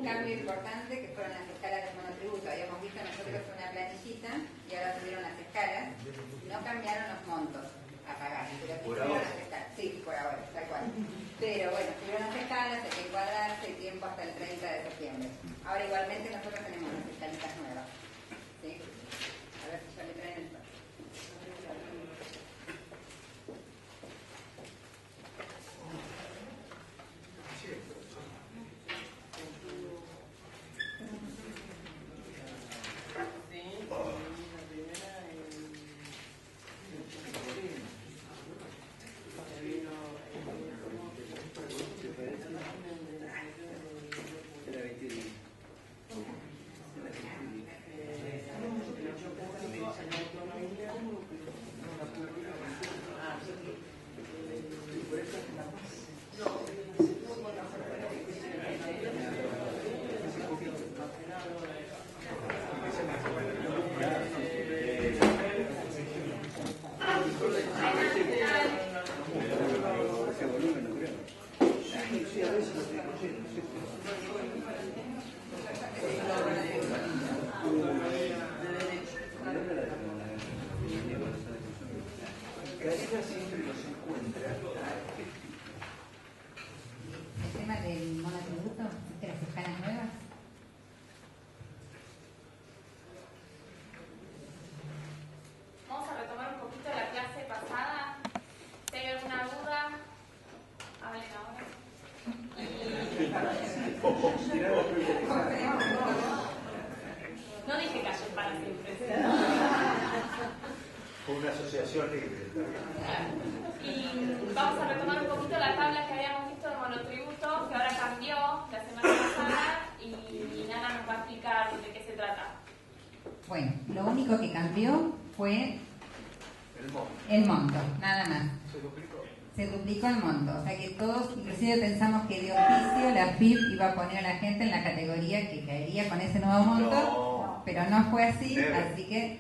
cambio importante que fueron las escalas del monotributo. Habíamos visto nosotros una planillita y ahora tuvieron las escalas. No cambiaron los montos a pagar, pero tuvieron las escalas. Sí, por ahora, tal cual. Pero bueno, tuvieron las escalas, hay que encuadrarse, tiempo hasta el 30 de septiembre. Ahora igualmente nosotros tenemos las escalitas nuevas. ¿Sí? A ver si ya le traen el... No dije que ayer para siempre. Fue una asociación libre. Y vamos a retomar un poquito la tabla que habíamos visto de monotributo, que ahora cambió la semana pasada, y Nana nos va a explicar de qué se trata. Bueno, lo único que cambió fue el monto, nada más. Se duplicó el monto, o sea que todos, inclusive pensamos que de oficio la FIP iba a poner a la gente en la categoría que caería con ese nuevo monto, pero no fue así, así que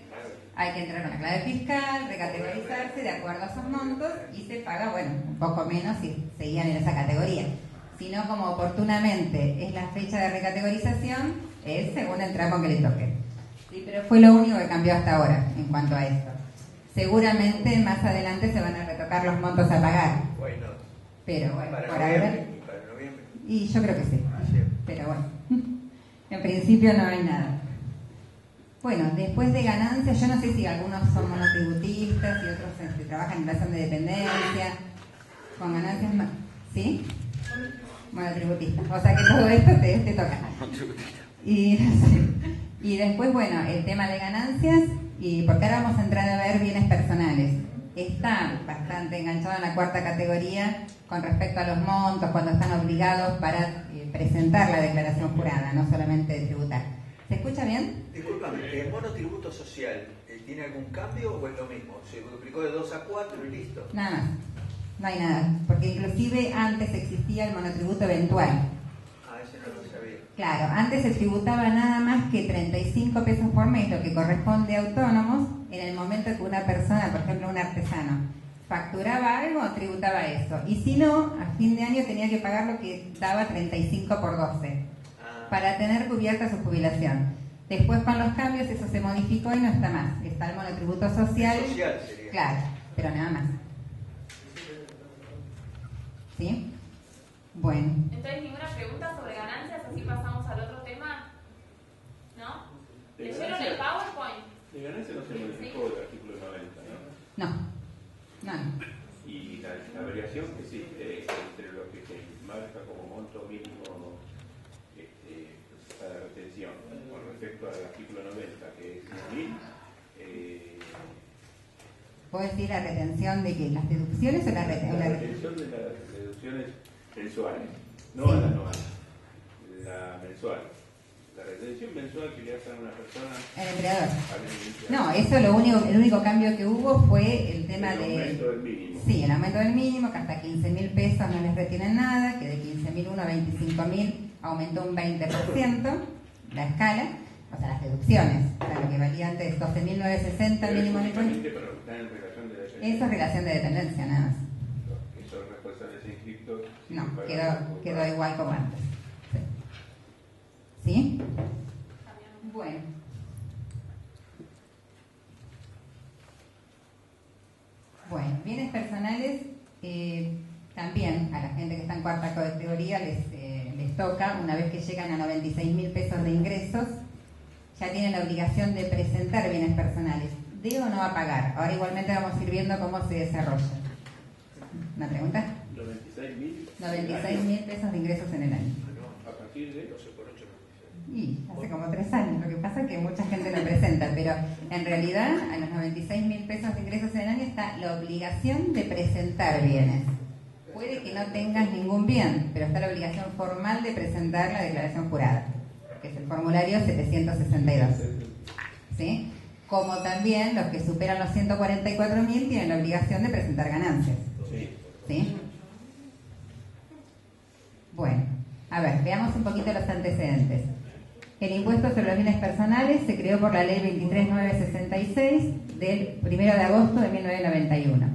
hay que entrar con la clave fiscal, recategorizarse de acuerdo a esos montos y se paga, bueno, un poco menos si seguían en esa categoría. Si no, como oportunamente es la fecha de recategorización, es según el tramo que le toque. Sí, pero fue lo único que cambió hasta ahora en cuanto a esto. Seguramente más adelante se van a retocar los montos a pagar. Bueno, pero bueno, para por noviembre, ahora. para noviembre. Y yo creo que sí. Pero bueno, en principio no hay nada. Bueno, después de ganancias, yo no sé si algunos son monotributistas y otros trabajan en relación de dependencia, con ganancias más. ¿Sí? Monotributistas. O sea que todo esto te toca. Y después, bueno, el tema de ganancias, y porque ahora vamos a entrar a ver bienes personales. Está bastante enganchado en la cuarta categoría con respecto a los montos, cuando están obligados para presentar la declaración jurada, no solamente tributar. ¿Se escucha bien? Disculpame, ¿el monotributo social tiene algún cambio o es lo mismo? ¿Se duplicó de 2 a 4 y listo? Nada más, no hay nada, porque inclusive antes existía el monotributo eventual. Ah, ese no lo sabía. Claro, antes se tributaba nada más que 35 pesos por mes, lo que corresponde a autónomos, en el momento que una persona, por ejemplo un artesano, facturaba algo, tributaba eso. Y si no, a fin de año tenía que pagar lo que daba 35 por 12, para tener cubierta su jubilación. Después con los cambios eso se modificó y no está más. Está el monotributo social. El social sería. Claro, pero nada más. ¿Sí? Bueno. Entonces, ¿ninguna pregunta sobre ganancias? Así pasamos al otro tema. ¿No? ¿Leyeron el PowerPoint? De ganancias no se modificó el artículo 90, ¿no? No. Y la variación que existe entre lo que se marca como monto mínimo para la retención con respecto al artículo 90, que es 1.000. ¿Puedo decir la retención de qué? ¿Las deducciones o la retención? La retención de las deducciones mensuales, no a la anual, la mensual. La retención mensual que le hacen a una persona. El empleador. No, No, eso el único cambio que hubo fue el tema el aumento del mínimo. Sí, el aumento del mínimo, que hasta 15.000 pesos no les retienen nada, que de 15.001 a 25.000 aumentó un 20% la escala, o sea, las deducciones, para lo que valía antes 12.960 mínimo en únicamente para los que están en relación de dependencia. Eso es relación de dependencia, nada más. Eso es responsables inscriptos. No, quedó igual como antes. Sí. ¿Sí? Bueno. Bueno, bienes personales, también a la gente que está en cuarta categoría les toca, una vez que llegan a 96.000 pesos de ingresos, ya tienen la obligación de presentar bienes personales. ¿Debe o no va a pagar? Ahora igualmente vamos a ir viendo cómo se desarrolla. ¿Una pregunta? 96.000 pesos de ingresos en el año. A partir de 12 por 8. Y hace como 3 años. Lo que pasa es que mucha gente lo presenta, pero en realidad a los 96.000 pesos de ingresos en el año está la obligación de presentar bienes. Puede que no tengas ningún bien, pero está la obligación formal de presentar la declaración jurada, que es el formulario 762. ¿Sí? Como también los que superan los 144.000 tienen la obligación de presentar ganancias. ¿Sí? Bueno, a ver, veamos un poquito los antecedentes. El impuesto sobre los bienes personales se creó por la ley 23966 del 1 de agosto de 1991.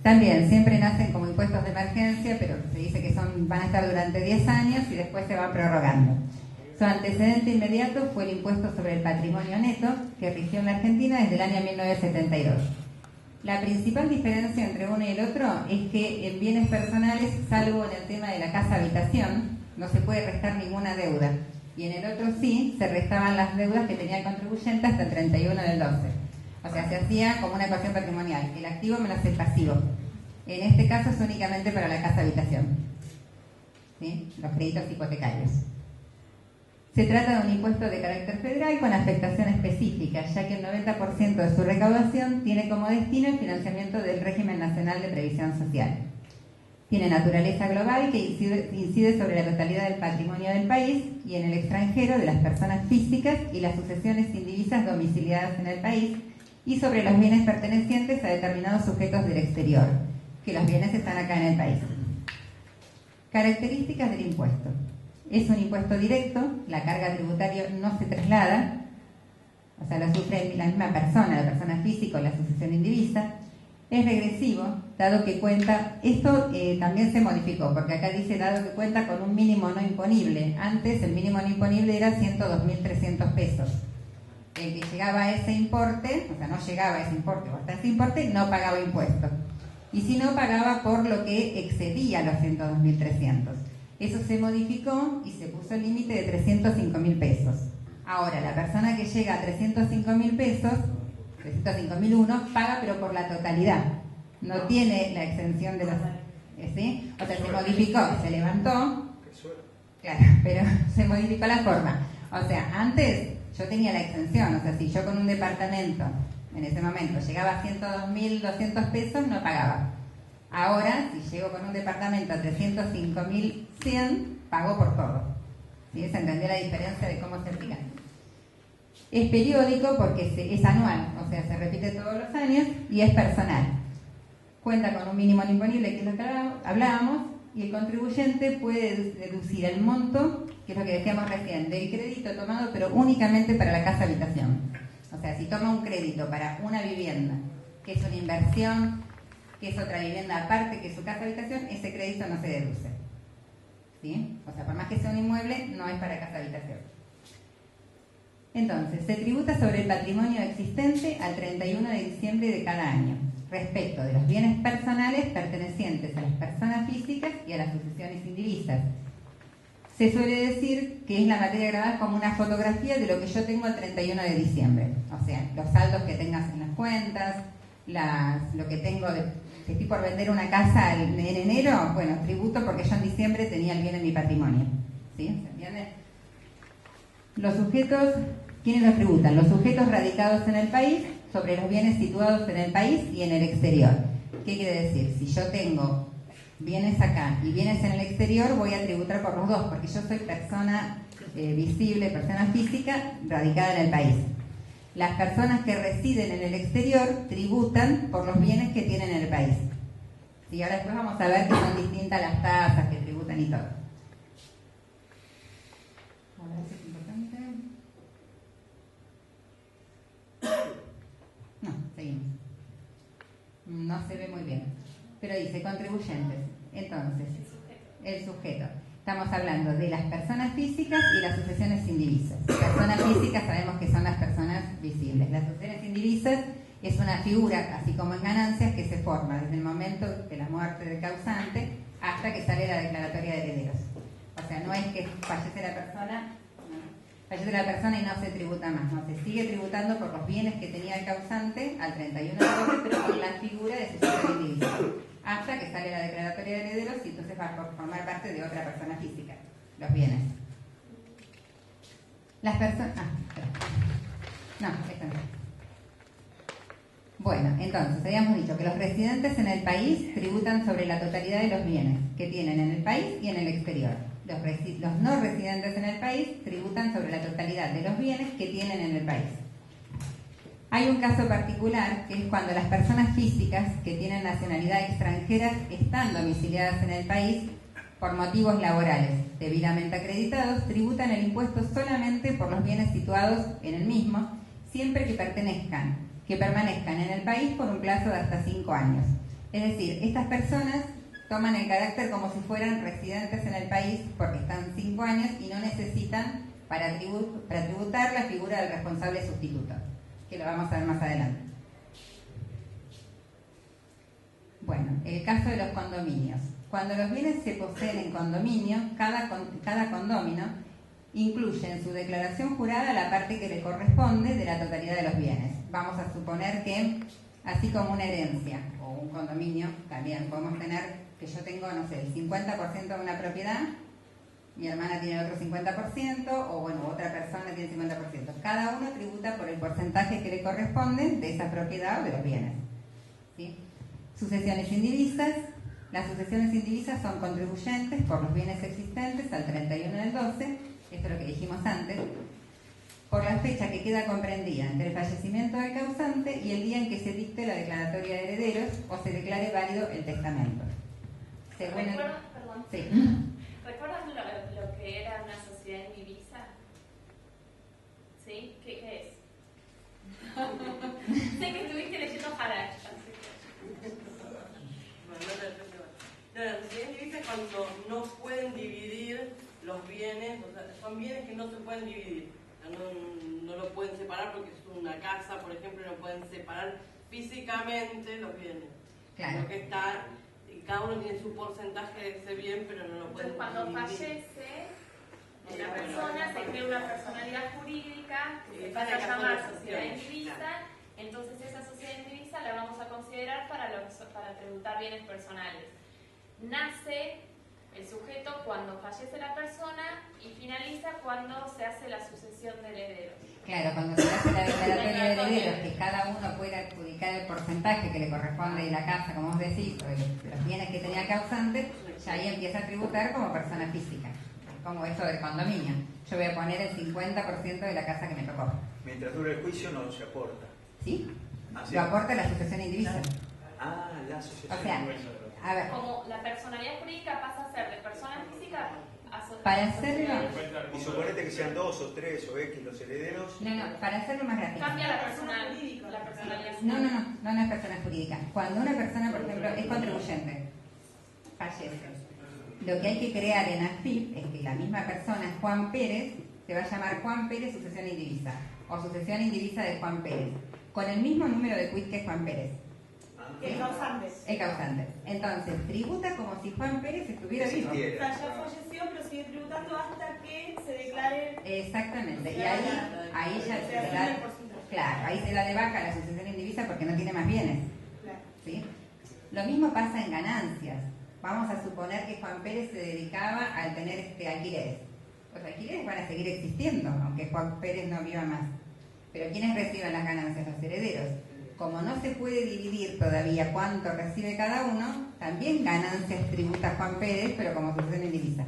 También siempre nacen como impuestos de emergencia, pero se dice que van a estar durante 10 años y después se van prorrogando. Su antecedente inmediato fue el impuesto sobre el patrimonio neto, que rigió en la Argentina desde el año 1972. La principal diferencia entre uno y el otro es que en bienes personales, salvo en el tema de la casa-habitación, no se puede restar ninguna deuda. Y en el otro sí, se restaban las deudas que tenía el contribuyente hasta el 31 del 12. O sea, se hacía como una ecuación patrimonial. El activo menos el pasivo. En este caso es únicamente para la casa-habitación. ¿Sí? Los créditos hipotecarios. Se trata de un impuesto de carácter federal con afectación específica, ya que el 90% de su recaudación tiene como destino el financiamiento del régimen nacional de previsión social. Tiene naturaleza global que incide sobre la totalidad del patrimonio del país y en el extranjero de las personas físicas y las sucesiones indivisas domiciliadas en el país y sobre los bienes pertenecientes a determinados sujetos del exterior, que los bienes están acá en el país. Características del impuesto. Es un impuesto directo, la carga tributaria no se traslada, o sea, lo sufre la misma persona, la persona física o la sucesión indivisa. Es regresivo, dado que cuenta, esto también se modificó, porque acá dice dado que cuenta con un mínimo no imponible. Antes el mínimo no imponible era 102.300 pesos. El que llegaba a ese importe, o sea, no llegaba a ese importe o hasta ese importe, no pagaba impuestos. Y si no, pagaba por lo que excedía los 102.300. Eso se modificó y se puso el límite de 305.000 pesos. Ahora, la persona que llega a 305.000 pesos, 305.001, paga pero por la totalidad. No tiene la exención de los... ¿Sí? O sea, se modificó, se levantó, claro, pero se modificó la forma. O sea, antes yo tenía la exención, o sea, si yo con un departamento en ese momento llegaba a 102.200 pesos, no pagaba. Ahora, si llego con un departamento a 305.100, pago por todo. ¿Sí? ¿Se entendió la diferencia de cómo se aplica? Es periódico porque es anual, o sea, se repite todos los años y es personal. Cuenta con un mínimo no imponible, que es lo que hablábamos, y el contribuyente puede deducir el monto, que es lo que decíamos recién, del crédito tomado, pero únicamente para la casa-habitación. O sea, si toma un crédito para una vivienda, que es una inversión, que es otra vivienda aparte que su casa-habitación, ese crédito no se deduce. ¿Sí? O sea, por más que sea un inmueble, no es para casa-habitación. Entonces, se tributa sobre el patrimonio existente al 31 de diciembre de cada año, respecto de los bienes personales pertenecientes a las personas físicas y a las sucesiones indivisas. Se suele decir que es la materia grabada como una fotografía de lo que yo tengo el 31 de diciembre. O sea, los saldos que tengas en las cuentas, lo que tengo si estoy por vender una casa en enero, bueno, tributo porque yo en diciembre tenía el bien en mi patrimonio. ¿Sí? ¿Se entiende? Los sujetos, ¿quiénes los tributan? Los sujetos radicados en el país sobre los bienes situados en el país y en el exterior. ¿Qué quiere decir? Si yo tengo bienes acá y bienes en el exterior, voy a tributar por los dos, porque yo soy persona visible, persona física, radicada en el país. Las personas que residen en el exterior tributan por los bienes que tienen en el país. Y ahora después vamos a ver que son distintas las tasas que tributan y todo. A ver si es importante. No, seguimos. No se ve muy bien. Pero dice contribuyentes. Entonces, el sujeto. Estamos hablando de las personas físicas y las sucesiones indivisas. Personas físicas sabemos que son las personas visibles. Las sucesiones indivisas es una figura, así como en ganancias, que se forma desde el momento de la muerte del causante hasta que sale la declaratoria de herederos. O sea, no es que fallece la persona y no se tributa más, no, se sigue tributando por los bienes que tenía el causante al 31 de agosto, pero con la figura de sucesión indivisa, hasta que sale la declaratoria de herederos y entonces va a formar parte de otra persona física, los bienes. Las personas... no, esto no. Bueno, entonces, habíamos dicho que los residentes en el país tributan sobre la totalidad de los bienes que tienen en el país y en el exterior. Los no residentes en el país tributan sobre la totalidad de los bienes que tienen en el país. Hay un caso particular que es cuando las personas físicas que tienen nacionalidad extranjera están domiciliadas en el país por motivos laborales debidamente acreditados, tributan el impuesto solamente por los bienes situados en el mismo, siempre que permanezcan en el país por un plazo de hasta 5 años. Es decir, estas personas toman el carácter como si fueran residentes en el país porque están 5 años y no necesitan para tributar la figura del responsable sustituto, que lo vamos a ver más adelante. Bueno, el caso de los condominios. Cuando los bienes se poseen en condominio, cada condomino incluye en su declaración jurada la parte que le corresponde de la totalidad de los bienes. Vamos a suponer que, así como una herencia o un condominio, también podemos tener que yo tengo, no sé, el 50% de una propiedad, mi hermana tiene el otro 50%, o bueno, otra persona tiene el 50%. Cada uno tributa por el porcentaje que le corresponde de esa propiedad o de los bienes. ¿Sí? Sucesiones indivisas. Las sucesiones indivisas son contribuyentes por los bienes existentes al 31 del 12, esto es lo que dijimos antes, por la fecha que queda comprendida entre el fallecimiento del causante y el día en que se dicte la declaratoria de herederos o se declare válido el testamento. ¿Recuerdan lo que era una sociedad indivisa? ¿Sí? ¿Qué es? Sé que estuviste leyendo Harach, así que... La sociedad indivisa es cuando no pueden dividir los bienes, o sea, son bienes que no se pueden dividir. No lo pueden separar porque es una casa, por ejemplo, no pueden separar físicamente los bienes. Claro. Lo que está, cada uno tiene su porcentaje de ese bien, pero no lo pueden Entonces, cuando dividir. fallece una persona, se crea una personalidad jurídica que se pasa a llamar sociedad indivisa. Entonces, esa sociedad indivisa la vamos a considerar para tributar bienes personales. Nace el sujeto cuando fallece la persona y finaliza cuando se hace la sucesión de herederos. Claro, cuando se hace la declaratoria de herederos, que cada uno puede adjudicar el porcentaje que le corresponde de la casa, como vos decís, o de los bienes que tenía el causante, ya ahí empieza a tributar como persona física, como eso del condominio. Yo voy a poner el 50% de la casa que me tocó. Mientras dure el juicio no se aporta. ¿Sí? ¿Sí? Lo aporta la sucesión indivisa. Ah, la asociación. O sea, a ver, Como la personalidad jurídica pasa a ser de persona física a para hacerlo... Y suponete que sean 2 o 3 o X los herederos. No, para hacerlo más rápido. Cambia la personalidad. No es persona jurídica. Cuando una persona, por ejemplo, es contribuyente, fallece, lo que hay que crear en AFIP es que la misma persona, Juan Pérez, se va a llamar Juan Pérez sucesión indivisa o sucesión indivisa de Juan Pérez, con el mismo número de quit que Juan Pérez. El causante. El causante. Entonces, tributa como si Juan Pérez estuviera vivo. O sea, ya falleció, pero sigue tributando hasta que se declare... Exactamente. Y ahí ya se da... Claro, ahí se da de baja la sucesión indivisa porque no tiene más bienes. Claro. ¿Sí? Lo mismo pasa en ganancias. Vamos a suponer que Juan Pérez se dedicaba a tener alquileres. Los alquileres van a seguir existiendo, aunque Juan Pérez no viva más. Pero ¿quiénes reciben las ganancias? Los herederos. Como no se puede dividir todavía cuánto recibe cada uno, también ganancias tributa Juan Pérez, pero como sucesión indivisa.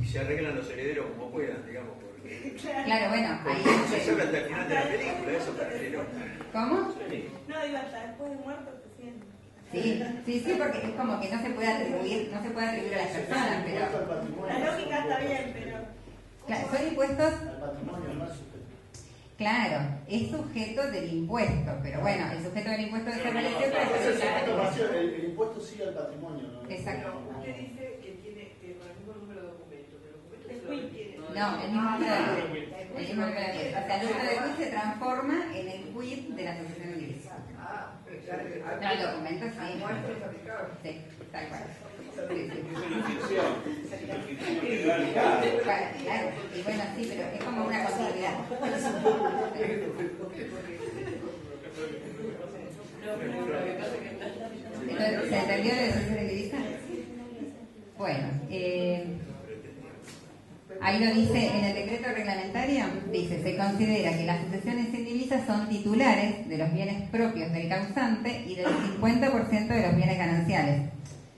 Y se arreglan los herederos como puedan, digamos, porque... Claro, bueno, ahí... Se sabe hasta el final de la película, eso para herederos. ¿Cómo? No, digo, hasta después de muerto te siguen. Sí, porque es como que no se puede atribuir a las personas, pero... La lógica está bien, pero... Claro, son impuestos... Claro, es sujeto del impuesto, pero bueno, el sujeto del impuesto desapareció, el impuesto sigue al patrimonio, ¿no? Exacto. Usted dice que tiene con el mismo número de documentos. ¿El documento se lo requiere? No, el mismo número de quit. El mismo número de quit. O sea, el número de quit se transforma en el quit de la asociación indivisa. No, el documento sí. Sí, tal cual. Es una ficción legal. Claro, y bueno, sí, pero es como una continuidad. ¿Se entendió la asociación indivisa? Bueno, ahí lo dice en el decreto reglamentario, dice, se considera que las asociaciones indivisas son titulares de los bienes propios del causante y del 50% de los bienes gananciales.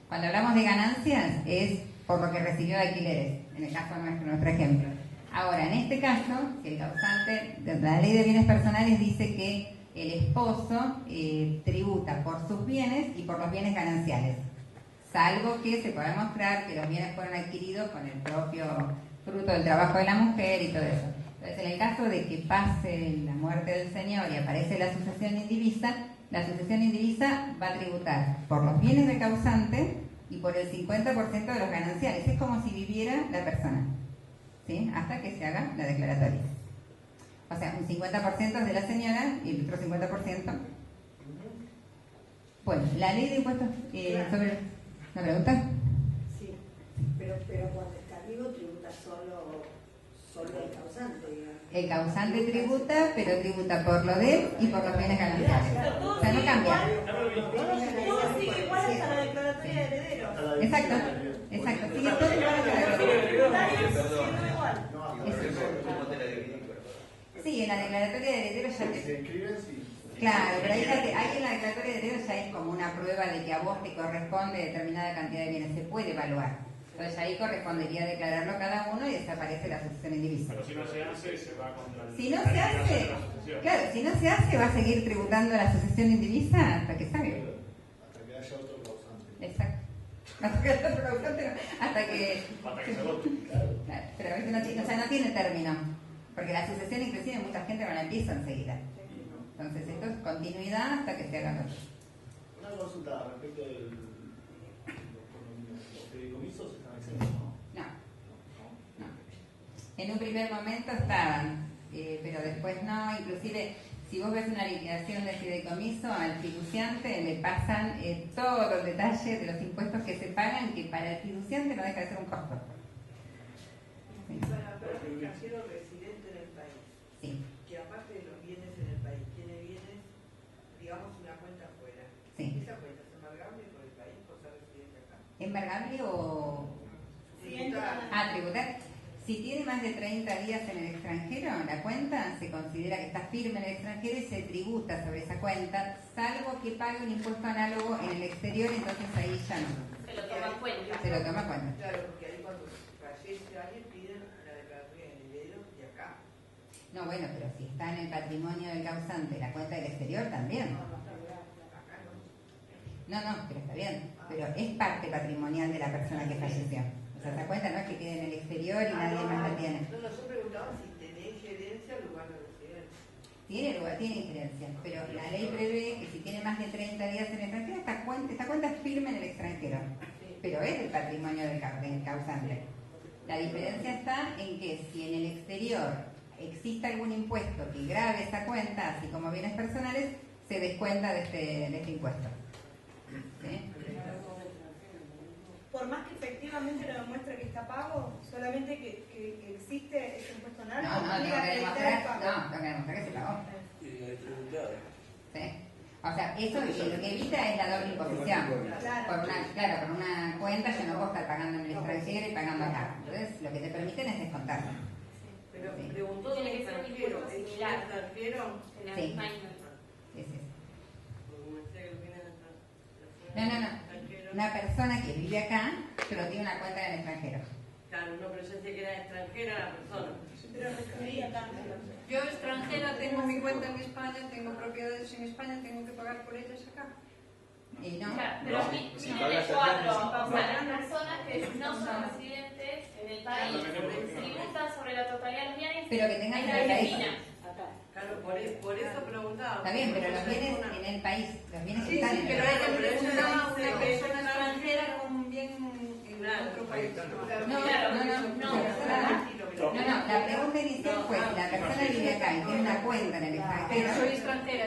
Cuando hablamos de ganancias es por lo que recibió de alquileres, en el caso nuestro ejemplo. Ahora, en este caso, el causante, la ley de bienes personales dice que el esposo tributa por sus bienes y por los bienes gananciales, salvo que se pueda demostrar que los bienes fueron adquiridos con el propio fruto del trabajo de la mujer y todo eso. Entonces, en el caso de que pase la muerte del señor y aparece la asociación indivisa, la asociación indivisa va a tributar por los bienes del causante y por el 50% de los gananciales. Es como si viviera la persona, ¿sí? Hasta que se haga la declaratoria. O sea, un 50% es de la señora y el otro 50%. Bueno, la ley de impuestos sobre... ¿Una pregunta? Sí, pero cuando está vivo tributa solo el causante, digamos. El causante tributa, pero tributa por lo de él y por los bienes gananciales. O sea, no cambia. Todo sigue igual hasta la declaratoria de herederos. Exacto, exacto. Sigue todo igual hasta la declaratoria. Sí, en la declaratoria de herederos ya Se escriben, sí. Claro, pero ahí en la declaratoria de herederos ya es como una prueba de que a vos te corresponde determinada cantidad de bienes. Se puede evaluar. Entonces ahí correspondería declararlo cada uno y desaparece la asociación indivisa. Pero si no se hace, se va contra el... Si no se hace, claro, si no se hace, va a seguir tributando la asociación indivisa hasta que salga. Hasta que haya otro causante. Exacto. Hasta que haya otro causante, hasta que... Hasta que se vote. Claro, pero a veces no tiene término. Porque la asociación, inclusive, mucha gente no la empieza enseguida. Entonces esto es continuidad hasta que se haga otro. Una consulta respecto de los fideicomisos están exentos, ¿no? No. En un primer momento estaban, pero después no. Inclusive, si vos ves una liquidación de fideicomiso, al fiduciante le pasan todo el detalle de los impuestos que se pagan, que para el fiduciante no deja de ser un costo. Sí. Para el extranjero residente en el país, Sí. que aparte de los bienes en el país, tiene bienes, digamos, una cuenta afuera. Sí. ¿Esa cuenta es embargable por el país por ser residente acá? ¿Embargable o...? Tributar. Tributar. Si tiene más de 30 días en el extranjero, la cuenta se considera que está firme en el extranjero y se tributa sobre esa cuenta, salvo que pague un impuesto análogo en el exterior, entonces ahí ya no. Se lo toma en cuenta. Se lo toma en cuenta. Claro, porque ahí cuando fallece alguien piden la declaratoria de herederos de acá. No, bueno, pero si está en el patrimonio del causante, la cuenta del exterior también. No, pero está bien. Pero es parte patrimonial de la persona que falleció. O sea, esa cuenta no es que quede en el exterior y nadie más la tiene. No, yo preguntaba si tenía injerencia al lugar de residencia. Tiene lugar, tiene injerencia, pero la ley prevé que si tiene más de 30 días en el extranjero, esta cuenta es firme en el extranjero, pero es el patrimonio del causante. La diferencia está en que si en el exterior existe algún impuesto que grave esa cuenta, así como bienes personales, se descuenta de este impuesto. ¿Sí? Por más que efectivamente no demuestre que está pago, solamente que existe ese impuesto análogo. Tengo que demostrar que se pagó. ¿Sí? O sea, eso lo que evita es la doble imposición. Por una cuenta yo no puedo estar pagando en el extranjero y pagando acá. Entonces, lo que te permiten es descontarlo. Pero preguntó de un Tiene que ser un extranjero, impuesto ¿es un similar. extranjero? En la Sí. misma isla. No. Una persona que vive acá, pero tiene una cuenta en el extranjero. Claro, no, pero yo sé que era extranjera la persona. Pero residía acá. Yo extranjera tengo mi cuenta en España, tengo propiedades en España, tengo que pagar por ellas acá. Y no. Claro, pero No, miden si de pagas acá, cuatro. no. O sea, las personas que no son residentes en el país tributan sobre la totalidad de los bienes. Pero que tengan en 30 días. Argentina. Claro, Claro, por eso preguntaba. Está bien, pero los bienes en el país, los bienes Sí, están sí, en pero el país. ella preguntaba a una Dice que persona está- extranjera con un bien en otro país. No, la pregunta inicial fue si la persona vive acá y tiene una cuenta en el extranjero.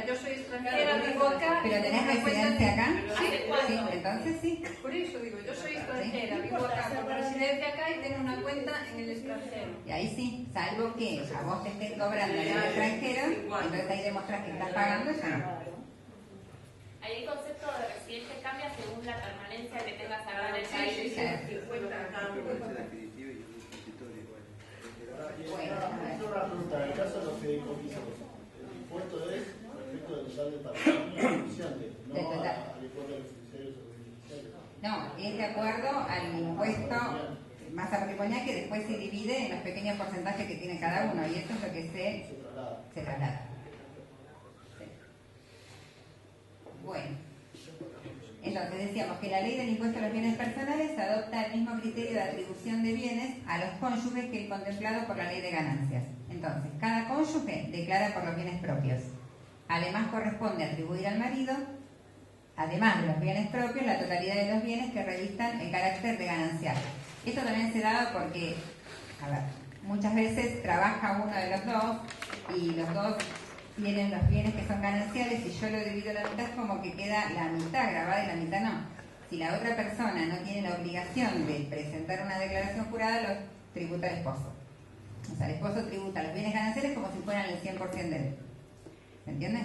Yo soy extranjera, vivo acá. ¿Pero tenés tengo una cuenta residencia acá? Sí, Sí, entonces sí. por eso digo, yo soy extranjera, vivo acá, con residencia acá y tengo una cuenta en el extranjero. Y ahí sí, salvo que a vos te estén cobrando en el extranjero, entonces ahí demostrás que estás pagando, ya no. Ahí el concepto de residente cambia según la permanencia que tengas acá en el país. Tengo una pregunta. En el caso de los fideicomisos, el impuesto es respecto del total del patrimonio beneficiante, no al impuesto de los beneficiarios o beneficiarios. No, es de acuerdo al impuesto masa patrimonial que después se divide en los pequeños porcentajes que tiene cada uno, y eso es lo que se traslada. Sí. Bueno, entonces decíamos que la ley del impuesto a los bienes personales adopta el mismo criterio de atribución de bienes a los cónyuges que el contemplado por la ley de ganancias. Entonces, cada cónyuge declara por los bienes propios. Además, corresponde atribuir al marido, además de los bienes propios, la totalidad de los bienes que revistan el carácter de ganancial. Esto también se da porque, a ver, muchas veces trabaja uno de los dos y los dos tienen los bienes que son gananciales y yo lo divido a la mitad, como que queda la mitad grabada y la mitad no. Si la otra persona no tiene la obligación de presentar una declaración jurada, lo tributa el esposo. O sea, el esposo tributa los bienes gananciales como si fueran el 100% de él. ¿Se entiende?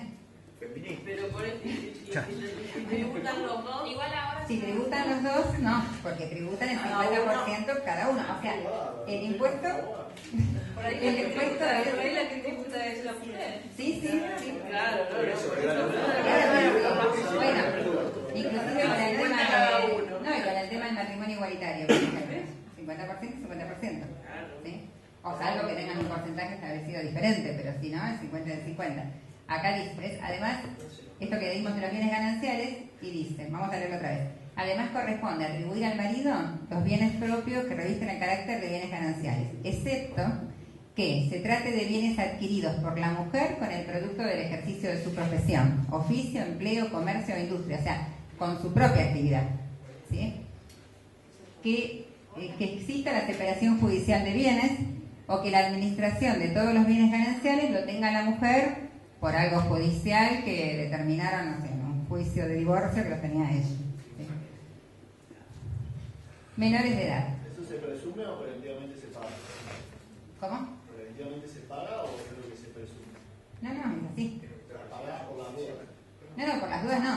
Pero por eso, si tributan los dos. Igual ahora. Si tributan los dos, no, porque tributan el 50% cada uno. O sea, el impuesto. Por ahí la que tributa es la mujer. Sí. Claro, Bueno, inclusive con el tema y con el tema del matrimonio igualitario, por ejemplo. 50% y 50%. ¿Sí? O salvo que tengan un porcentaje establecido diferente, pero si no, el 50 y el 50. Acá dice, ¿ves? Además, esto que dimos de los bienes gananciales, y dice, vamos a leerlo otra vez. Además corresponde atribuir al marido los bienes propios que revisten el carácter de bienes gananciales, excepto que se trate de bienes adquiridos por la mujer con el producto del ejercicio de su profesión, oficio, empleo, comercio o industria, o sea, con su propia actividad. ¿Sí? Que exista la separación judicial de bienes o que la administración de todos los bienes gananciales lo tenga la mujer por algo judicial que determinaron, no sé, un juicio de divorcio que lo tenía ella. ¿Sí? Menores de edad. ¿Eso se presume o preventivamente se paga? ¿Cómo? ¿Preventivamente se paga o es lo que se presume? No, es así. ¿Paga por las dudas? No, por las dudas no.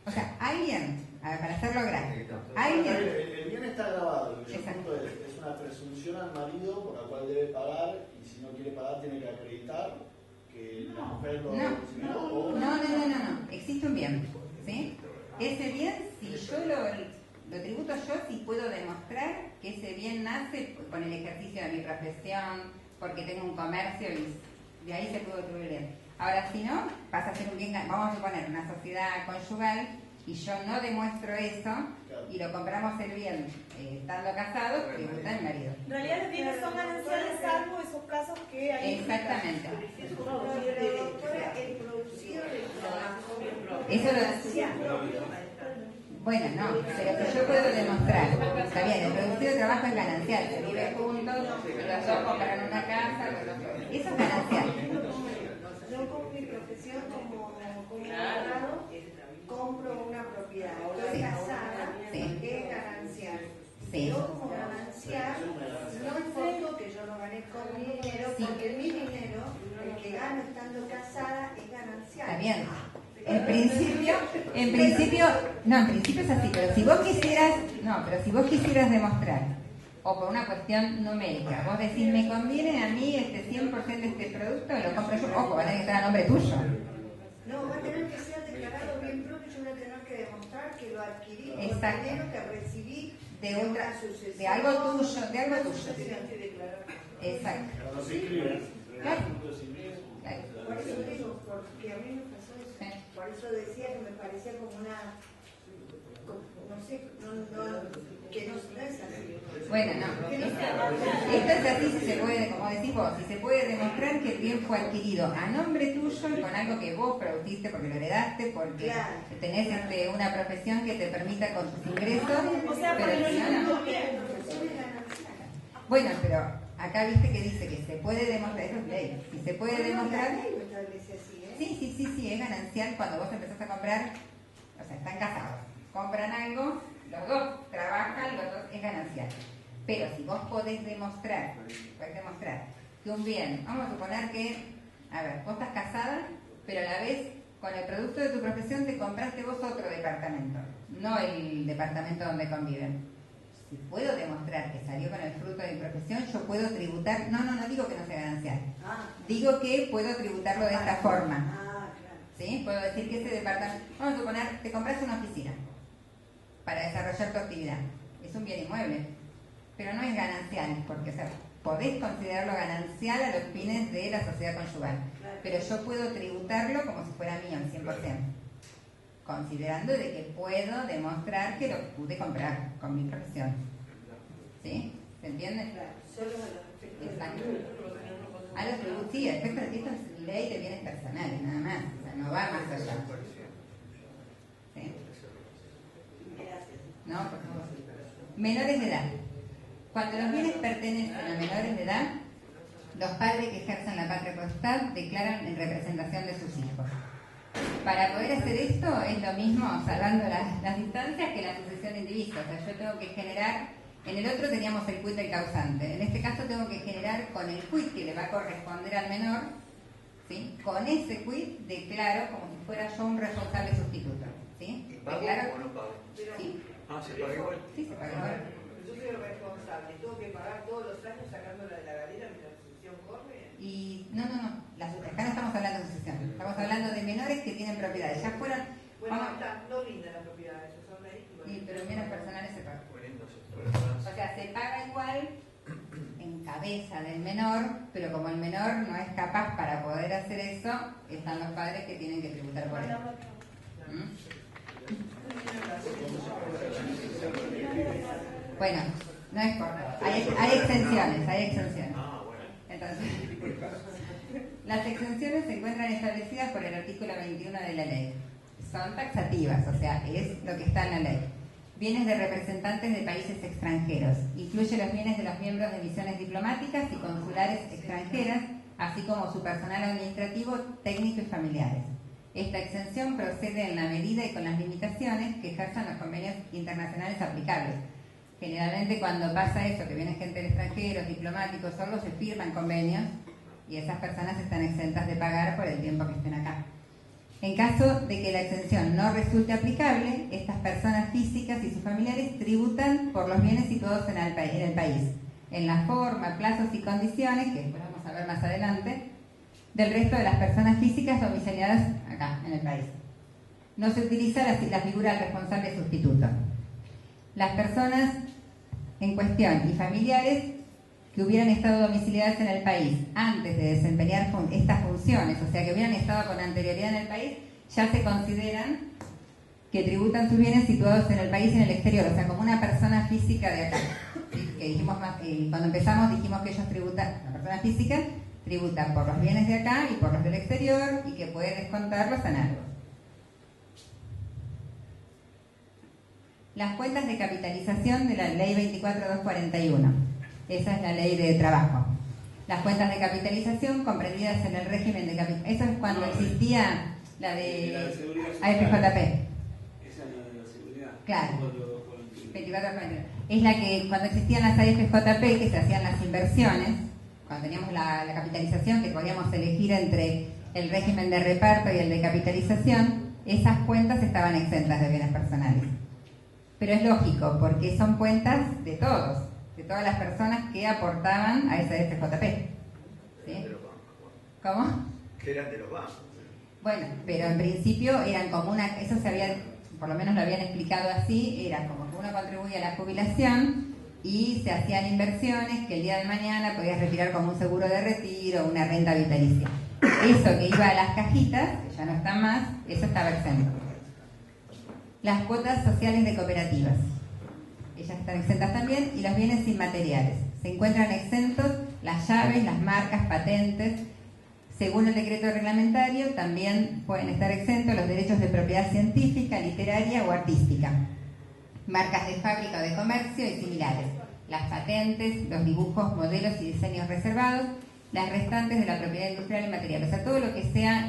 O sea, alguien, a ver, para hacerlo grande, alguien... El bien está grabado, lo que yo pregunto es una presunción al marido por la cual debe pagar, y si no quiere pagar tiene que acreditar que la mujer lo recibió o... No. Existe un bien, ¿sí? Ese bien, si yo lo tributo yo, si puedo demostrar que ese bien nace con el ejercicio de mi profesión, porque tengo un comercio y de ahí se puede atribuir bien. Ahora, si no, pasa a ser un bien, vamos a suponer una sociedad conyugal y yo no demuestro eso y lo compramos el bien estando casados, tributa el marido. En realidad los bienes son gananciales salvo esos casos que hay. Exactamente. El producido del trabajo. Eso lo... Bueno, no, pero si yo puedo demostrar, está bien, el producido de trabajo es ganancial, se vive juntos, los dos compran una casa, eso es ganancial. Yo con mi profesión como abogado compro una propiedad, estoy casada, es ganancial. Yo como ganancial no importa que yo no gané con mi dinero, porque mi dinero, el que gano estando casada, es ganancial. Está bien. En principio es así, pero si vos quisieras demostrar, o por una cuestión numérica, vos decís, me conviene a mí este 100% de este producto, lo compro yo, ojo, va a tener que estar a nombre tuyo. No, va a tener que ser declarado bien propio, yo voy a tener que demostrar que lo adquirí con dinero que recibí de algo tuyo, Exacto. Cuando se escribe. Claro. Por eso digo, porque a mí me pasó eso. Por eso decía que me parecía como una no sé, que no es así. Bueno, no. Esto es así si se puede, como decís vos, si se puede demostrar que el bien fue adquirido a nombre tuyo y con algo que vos produciste porque lo heredaste, porque tenés una profesión que te permita con tus ingresos. O sea, pero porque si no, bueno, pero acá viste que dice que se puede demostrar, eso es ley, si se puede demostrar, sí, es ganancial cuando vos empezás a comprar, o sea, están casados, compran algo, los dos trabajan, los dos, es ganancial. Pero si vos podés demostrar que un bien, vamos a suponer que, a ver, vos estás casada, pero a la vez con el producto de tu profesión te compraste vos otro departamento, no el departamento donde conviven. Si puedo demostrar que salió con el fruto de mi profesión, yo puedo tributar, no digo que no sea ganancial, digo que puedo tributarlo de esta forma. ¿Sí? Puedo decir que ese departamento, vamos a suponer, te compras una oficina para desarrollar tu actividad, es un bien inmueble, pero no es ganancial, porque o sea, podés considerarlo ganancial a los fines de la sociedad conyugal, pero yo puedo tributarlo como si fuera mío al 100%. Considerando de que puedo demostrar que lo pude comprar con mi profesión. ¿Sí? ¿Se entiende? Solo a los exacto. A los tributos, sí, esto es ley de bienes personales, nada más. O sea, no va más allá. ¿Sí? No, por favor. Menores de edad. Cuando los bienes pertenecen a menores de edad, los padres que ejercen la patria potestad declaran en representación de sus hijos. Para poder hacer esto es lo mismo, salvando las distancias, que la sucesión de indivisos. O sea, yo tengo que generar, en el otro teníamos el quid del causante, en este caso tengo que generar con el quid que le va a corresponder al menor, ¿sí? Con ese quid declaro como si fuera yo un responsable sustituto. ¿Sí? ¿Y pago declaro, o no pago? Sí. ¿Se paga igual? Sí, se paga igual. Yo soy el responsable, tengo que pagar todos los años sacándola de la galera mientras la sucesión corre. Y no, acá no estamos hablando de sucesión, estamos hablando de menores que tienen propiedades, ya fueron... Bueno, no brinda las propiedades, son legítimas. Sí, pero en bienes personales se paga. O sea, se paga igual en cabeza del menor, pero como el menor no es capaz para poder hacer eso, están los padres que tienen que tributar por él. Bueno, no es por hay exenciones. Entonces, las exenciones se encuentran establecidas por el artículo 21 de la ley. Son taxativas, o sea, es lo que está en la ley. Bienes de representantes de países extranjeros. Incluye los bienes de los miembros de misiones diplomáticas y consulares extranjeras, así como su personal administrativo, técnico y familiares. Esta exención procede en la medida y con las limitaciones que ejerzan los convenios internacionales aplicables. Generalmente cuando pasa eso, que viene gente del extranjero, diplomáticos, solo se firman convenios y esas personas están exentas de pagar por el tiempo que estén acá. En caso de que la exención no resulte aplicable, estas personas físicas y sus familiares tributan por los bienes situados en el país, en la forma, plazos y condiciones, que después vamos a ver más adelante, del resto de las personas físicas domiciliadas acá, en el país. No se utiliza la figura del responsable sustituto. Las personas en cuestión y familiares que hubieran estado domiciliadas en el país antes de desempeñar estas funciones, o sea, que hubieran estado con anterioridad en el país, ya se consideran que tributan sus bienes situados en el país y en el exterior, o sea, como una persona física de acá. ¿Sí? Que dijimos cuando empezamos dijimos que ellos tributan, la persona física tributa por los bienes de acá y por los del exterior y que puede descontar los análogos. Las cuentas de capitalización de la ley 24.241. Esa es la ley de trabajo. Las cuentas de capitalización comprendidas en el régimen de capitalización. Eso es cuando existía la de AFJP. Esa es la de la seguridad. Claro. 24.41. Es la que cuando existían las AFJP, que se hacían las inversiones, cuando teníamos la capitalización, que podíamos elegir entre el régimen de reparto y el de capitalización, esas cuentas estaban exentas de bienes personales. Pero es lógico, porque son cuentas de todos, de todas las personas que aportaban a esa FJP. ¿Sí? ¿Cómo? Que eran de los bancos. Bueno, pero en principio eran como una, eso se había, por lo menos lo habían explicado así, era como que uno contribuía a la jubilación y se hacían inversiones que el día de mañana podías retirar como un seguro de retiro o una renta vitalicia. Eso que iba a las cajitas, que ya no están más, eso estaba exento. las cuotas sociales de cooperativas. Ellas están exentas también, y los bienes inmateriales. Se encuentran exentos las llaves, las marcas, patentes. Según el decreto reglamentario, también pueden estar exentos los derechos de propiedad científica, literaria o artística, marcas de fábrica o de comercio y similares, las patentes, los dibujos, modelos y diseños reservados, las restantes de la propiedad industrial y material, o sea, todo lo que sea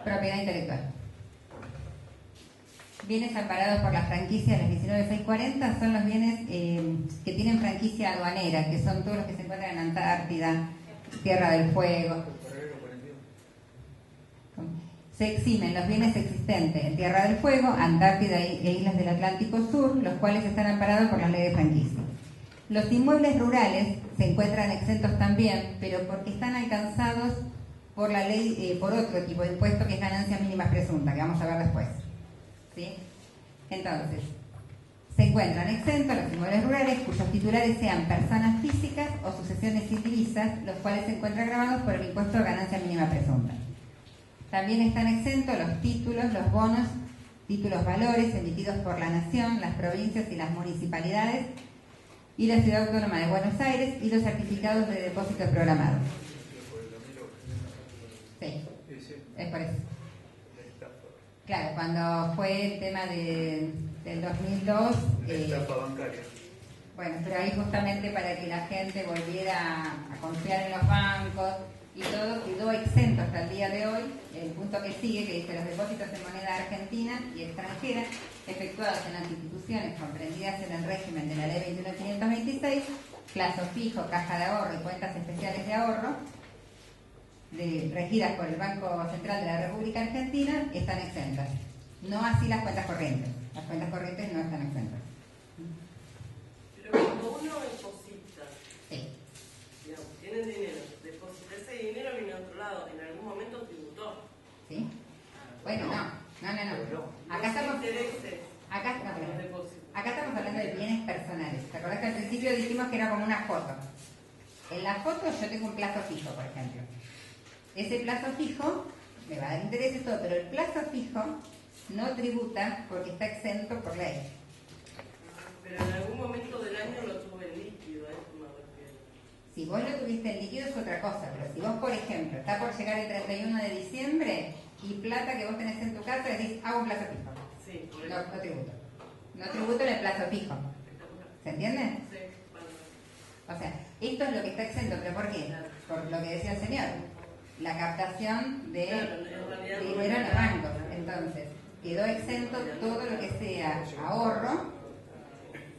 propiedad intelectual. Bienes amparados por la franquicia de las 19640 son los bienes que tienen franquicia aduanera, que son todos los que se encuentran en Antártida, Tierra del Fuego. Se eximen los bienes existentes en Tierra del Fuego, Antártida e islas del Atlántico Sur, los cuales están amparados por la ley de franquicia. Los inmuebles rurales se encuentran exentos también, pero porque están alcanzados por la ley, por otro tipo de impuesto que es ganancia mínima presunta, que vamos a ver después. ¿Sí? Entonces, se encuentran exentos los inmuebles rurales cuyos titulares sean personas físicas o sucesiones indivisas, los cuales se encuentran gravados por el impuesto de ganancia mínima presunta. También están exentos los títulos, los bonos, títulos valores emitidos por la Nación, las provincias y las municipalidades y la Ciudad Autónoma de Buenos Aires, y los certificados de depósito programado. Sí, es por eso. Claro, cuando fue el tema del 2002... estafa bancaria. Bueno, pero ahí justamente para que la gente volviera a confiar en los bancos y todo, quedó exento hasta el día de hoy. El punto que sigue, que dice: los depósitos en moneda argentina y extranjera efectuados en las instituciones comprendidas en el régimen de la ley 21.526, plazo fijo, caja de ahorro y cuentas especiales de ahorro, regidas por el Banco Central de la República Argentina, están exentas. No así las cuentas corrientes. Las cuentas corrientes no están exentas. Pero cuando uno deposita, sí, digamos, tiene dinero, deposita ese dinero viene a otro lado, en algún momento tributó. ¿Sí? Bueno, no. Acá estamos hablando de bienes personales. ¿Te acordás que al principio dijimos que era como una foto? En la foto yo tengo un plazo fijo, por ejemplo. Ese plazo fijo me va a dar interés y todo, pero el plazo fijo no tributa porque está exento por ley. Pero en algún momento del año lo tuve en líquido, a eso me refiero. Si vos lo tuviste en líquido es otra cosa, pero si vos, por ejemplo, está por llegar el 31 de diciembre y plata que vos tenés en tu casa, decís, hago un plazo fijo. Sí, por no tributo. No tributo en el plazo fijo. ¿Se entiende? Sí. O sea, esto es lo que está exento, ¿pero por qué? Por lo que decía el señor. La captación de dinero en los bancos. Entonces, quedó exento todo lo que sea ahorro,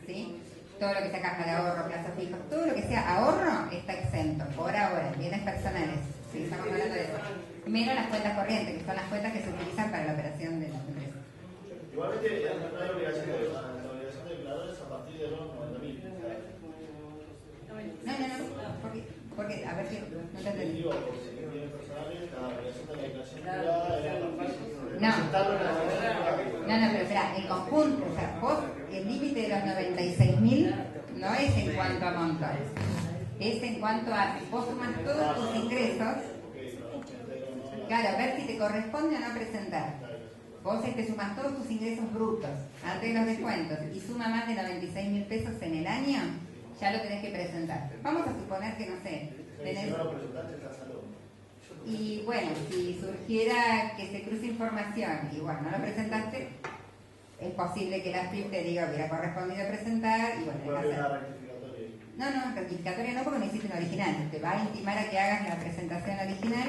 ¿sí? Todo lo que sea caja de ahorro, plazo fijo, todo lo que sea ahorro está exento, por ahora, bienes personales. Sí, estamos hablando de eso. Menos las cuentas corrientes, que son las cuentas que se utilizan para la operación de las empresas. Igualmente, no hay obligación de declaradores a partir de los 90.000. No. Porque, a ver, no te entendí. No, pero espera, el conjunto, o sea, vos, el límite de los 96.000 no es en cuanto a montos, es en cuanto a, vos sumas todos tus ingresos, claro, a ver si te corresponde o no presentar. Vos sumas todos tus ingresos brutos, antes de los descuentos, y suma más de 96.000 pesos en el año, ya lo tenés que presentar. Vamos a suponer que, no sé, tenés... Y bueno, si surgiera que se cruce información y bueno, no lo presentaste, es posible que la AFIP te diga hubiera correspondido presentar y bueno, no, rectificatoria no, porque no hiciste un original. Te va a intimar a que hagas la presentación original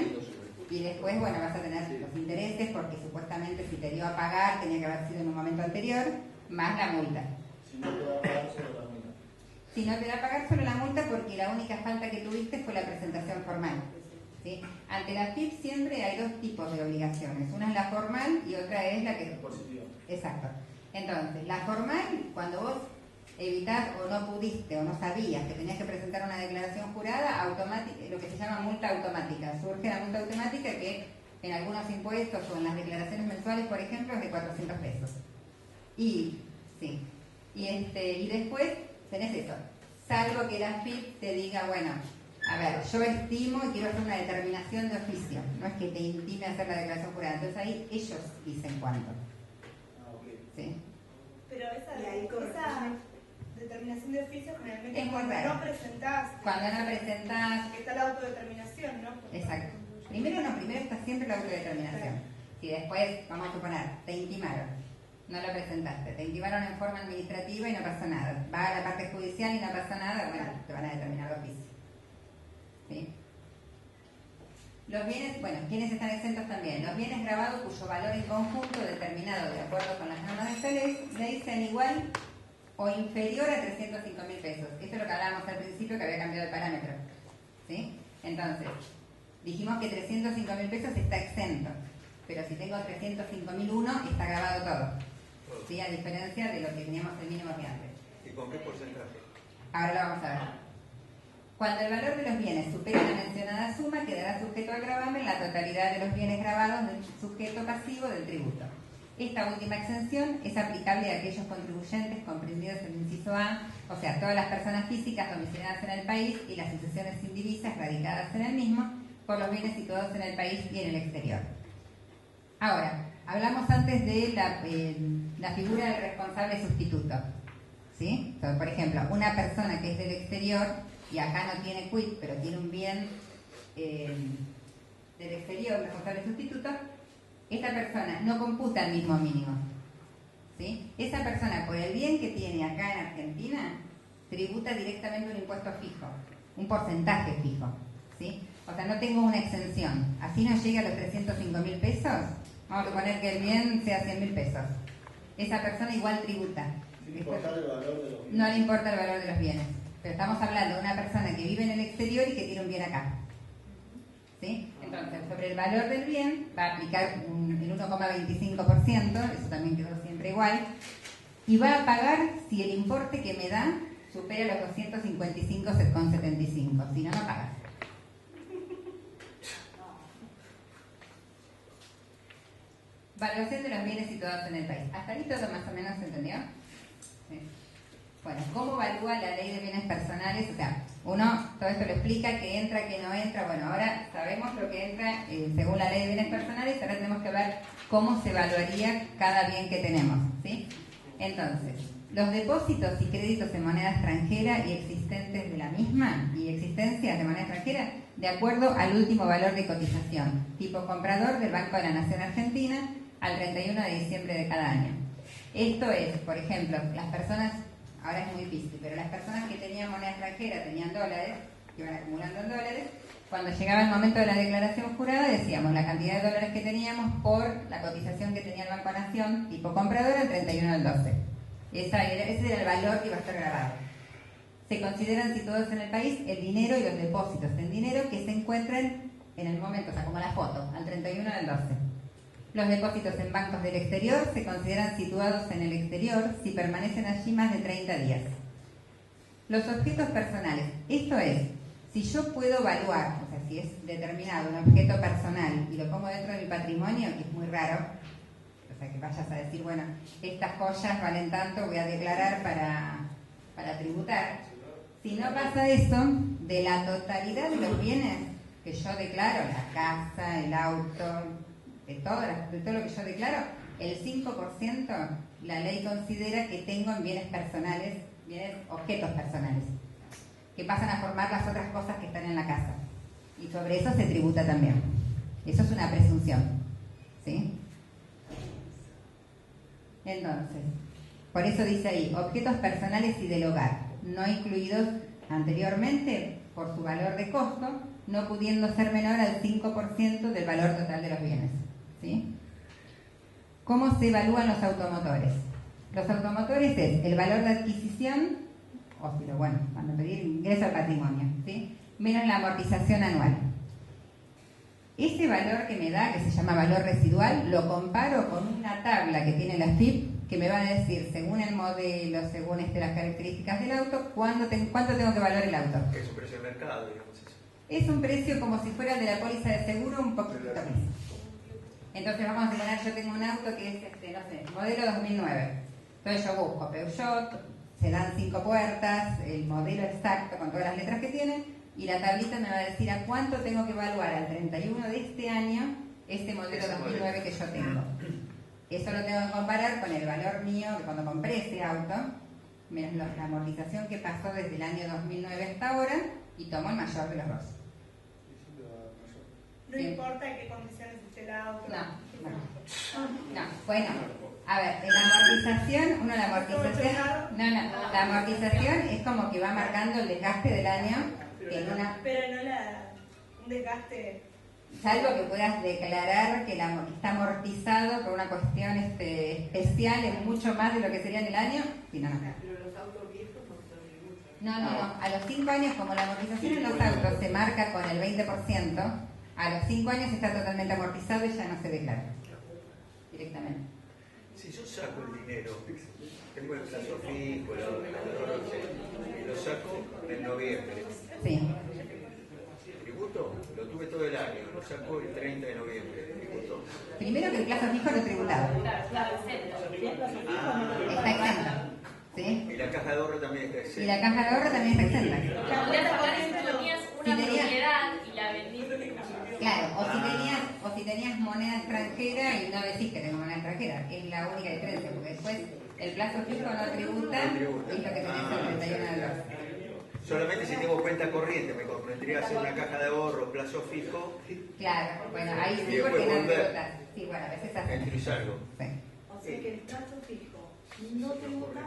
y después, bueno, vas a tener los intereses porque supuestamente si te dio a pagar tenía que haber sido en un momento anterior, más la multa. Si no te da a pagar solo la multa porque la única falta que tuviste fue la presentación formal. ¿Sí? Ante la AFIP siempre hay dos tipos de obligaciones. Una es la formal y otra es la que... Exacto. Entonces, la formal, cuando vos evitás o no pudiste o no sabías que tenías que presentar una declaración jurada, lo que se llama multa automática. Surge la multa automática que en algunos impuestos o en las declaraciones mensuales, por ejemplo, es de 400 pesos. Y después tenés eso. Salvo que la AFIP te diga, bueno, a ver, yo estimo y quiero hacer una determinación de oficio. No es que te intime a hacer la declaración jurada. Entonces ahí ellos dicen cuánto. ¿sí? Pero esa determinación de oficio generalmente es cuando raro. no presentás. Cuando no presentás. Que está la autodeterminación, ¿no? Exacto. Primero está siempre la autodeterminación. Si después, vamos a suponer, te intimaron, no lo presentaste, te intimaron en forma administrativa y no pasó nada. Va a la parte judicial y no pasó nada, bueno, te van a determinar de oficio. ¿Sí? Los bienes, bueno, ¿quiénes están exentos también? Los bienes grabados cuyo valor en conjunto determinado de acuerdo con las normas de esta ley sean igual o inferior a 305.000 pesos. Esto es lo que hablábamos al principio, que había cambiado el parámetro. ¿Sí? Entonces, dijimos que 305.000 pesos está exento, pero si tengo 305.001 está grabado todo. ¿Sí? A diferencia de lo que teníamos el mínimo que antes. ¿Y con qué porcentaje? Ahora lo vamos a ver. Cuando el valor de los bienes supera la mencionada suma, quedará sujeto al gravamen la totalidad de los bienes grabados del sujeto pasivo del tributo. Esta última exención es aplicable a aquellos contribuyentes comprendidos en el inciso A, o sea, todas las personas físicas domiciliadas en el país y las sucesiones sin divisas radicadas en el mismo, por los bienes situados en el país y en el exterior. Ahora, hablamos antes de la figura del responsable sustituto. ¿Sí? Entonces, por ejemplo, una persona que es del exterior y acá no tiene quit, pero tiene un bien del exterior, responsable sustituto, esta persona no computa el mismo mínimo. ¿Sí? Esa persona, por el bien que tiene acá en Argentina, tributa directamente un impuesto fijo, un porcentaje fijo. ¿Sí? O sea, no tengo una exención. Así no llega a los 305.000 pesos, vamos a suponer que el bien sea 100.000 pesos. Esa persona igual tributa. Sin importar el valor de los bienes. No le importa el valor de los bienes. Pero estamos hablando de una persona que vive en el exterior y que tiene un bien acá. ¿Sí? Entonces, sobre el valor del bien va a aplicar el 1,25%, eso también quedó siempre igual, y va a pagar si el importe que me da supera los 255,75. Si no, no paga. Valuación de los bienes situados en el país. ¿Hasta ahí todo más o menos se entendió? ¿Sí? Bueno, ¿cómo evalúa la ley de bienes personales? O sea, uno todo esto lo explica, que entra, que no entra. Bueno, ahora sabemos lo que entra según la ley de bienes personales, ahora tenemos que ver cómo se evaluaría cada bien que tenemos. ¿Sí? Entonces, los depósitos y créditos en moneda extranjera y existentes de la misma, y existencias de moneda extranjera, de acuerdo al último valor de cotización, tipo comprador del Banco de la Nación Argentina, al 31 de diciembre de cada año. Esto es, por ejemplo, las personas, ahora es muy difícil, pero las personas que tenían moneda extranjera, tenían dólares, que iban acumulando en dólares, cuando llegaba el momento de la declaración jurada decíamos la cantidad de dólares que teníamos por la cotización que tenía el Banco Nación, tipo comprador, al 31 del 12. Ese era el valor que iba a estar grabado. Se consideran situados en el país el dinero y los depósitos en dinero que se encuentran en el momento, o sea, como la foto, al 31 del 12. Los depósitos en bancos del exterior se consideran situados en el exterior si permanecen allí más de 30 días. Los objetos personales, esto es, si yo puedo evaluar, o sea, si es determinado un objeto personal y lo pongo dentro de mi patrimonio, que es muy raro, o sea, que vayas a decir, bueno, estas joyas valen tanto, voy a declarar para tributar. Si no pasa eso, de la totalidad de los bienes que yo declaro, la casa, el auto, de todo lo que yo declaro, el 5% la ley considera que tengo en bienes personales, objetos personales, que pasan a formar las otras cosas que están en la casa. Y sobre eso se tributa también. Eso es una presunción. ¿Sí? Entonces, por eso dice ahí, objetos personales y del hogar, no incluidos anteriormente por su valor de costo, no pudiendo ser menor al 5% del valor total de los bienes. ¿Sí? ¿Cómo se evalúan los automotores? Los automotores es el valor de adquisición, o si lo bueno, van a pedir ingreso al patrimonio, ¿sí? Menos la amortización anual. Ese valor que me da, que se llama valor residual, lo comparo con una tabla que tiene la FIP, que me va a decir, según el modelo, según las características del auto, cuánto tengo que valorar el auto. Es un precio de mercado, digamos eso. Es un precio como si fuera el de la póliza de seguro, un poquito más. Entonces vamos a suponer, yo tengo un auto que es, no sé, modelo 2009. Entonces yo busco Peugeot, se dan 5 puertas, el modelo exacto con todas las letras que tiene, y la tablita me va a decir a cuánto tengo que evaluar al 31 de este año este modelo 2009 que yo tengo. Eso lo tengo que comparar con el valor mío que cuando compré ese auto, menos la amortización que pasó desde el año 2009 hasta ahora, y tomo el mayor de los dos. No importa en qué condiciones esté el auto. No, bueno, a ver, en la amortización, la amortización es como que va marcando el desgaste del año. Pero no un desgaste. Salvo que puedas declarar que está amortizado por una cuestión especial, es mucho más de lo que sería en el año. Sí, no. Pero los autos viejos no. A los 5 años, como la amortización en los autos se marca con el 20%, a los 5 años está totalmente amortizado y ya no se declara directamente. Si yo saco el dinero, tengo el plazo fijo, lo saco en noviembre. Sí. ¿Tributo? Lo tuve todo el año, lo saco el 30 de noviembre. ¿Tributo? Primero que el plazo fijo no es tributado. Está exento. ¿Sí? Y la caja de ahorro también está exenta. Y la caja de ahorro también está exenta. Podrías pagar si tenías una propiedad y la vendiste. Claro, o si tenías moneda extranjera y no decís que tengo moneda extranjera, es la única diferencia, porque después el plazo fijo no tributa y es lo que tenés el 31 del 12. Solamente si tengo cuenta corriente me convendría hacer una caja de ahorro, plazo fijo. Claro, bueno, ahí sí porque no tributas. Sí, bueno, a veces hace. Entro y salgo. Sí. O sea que el plazo fijo no tributa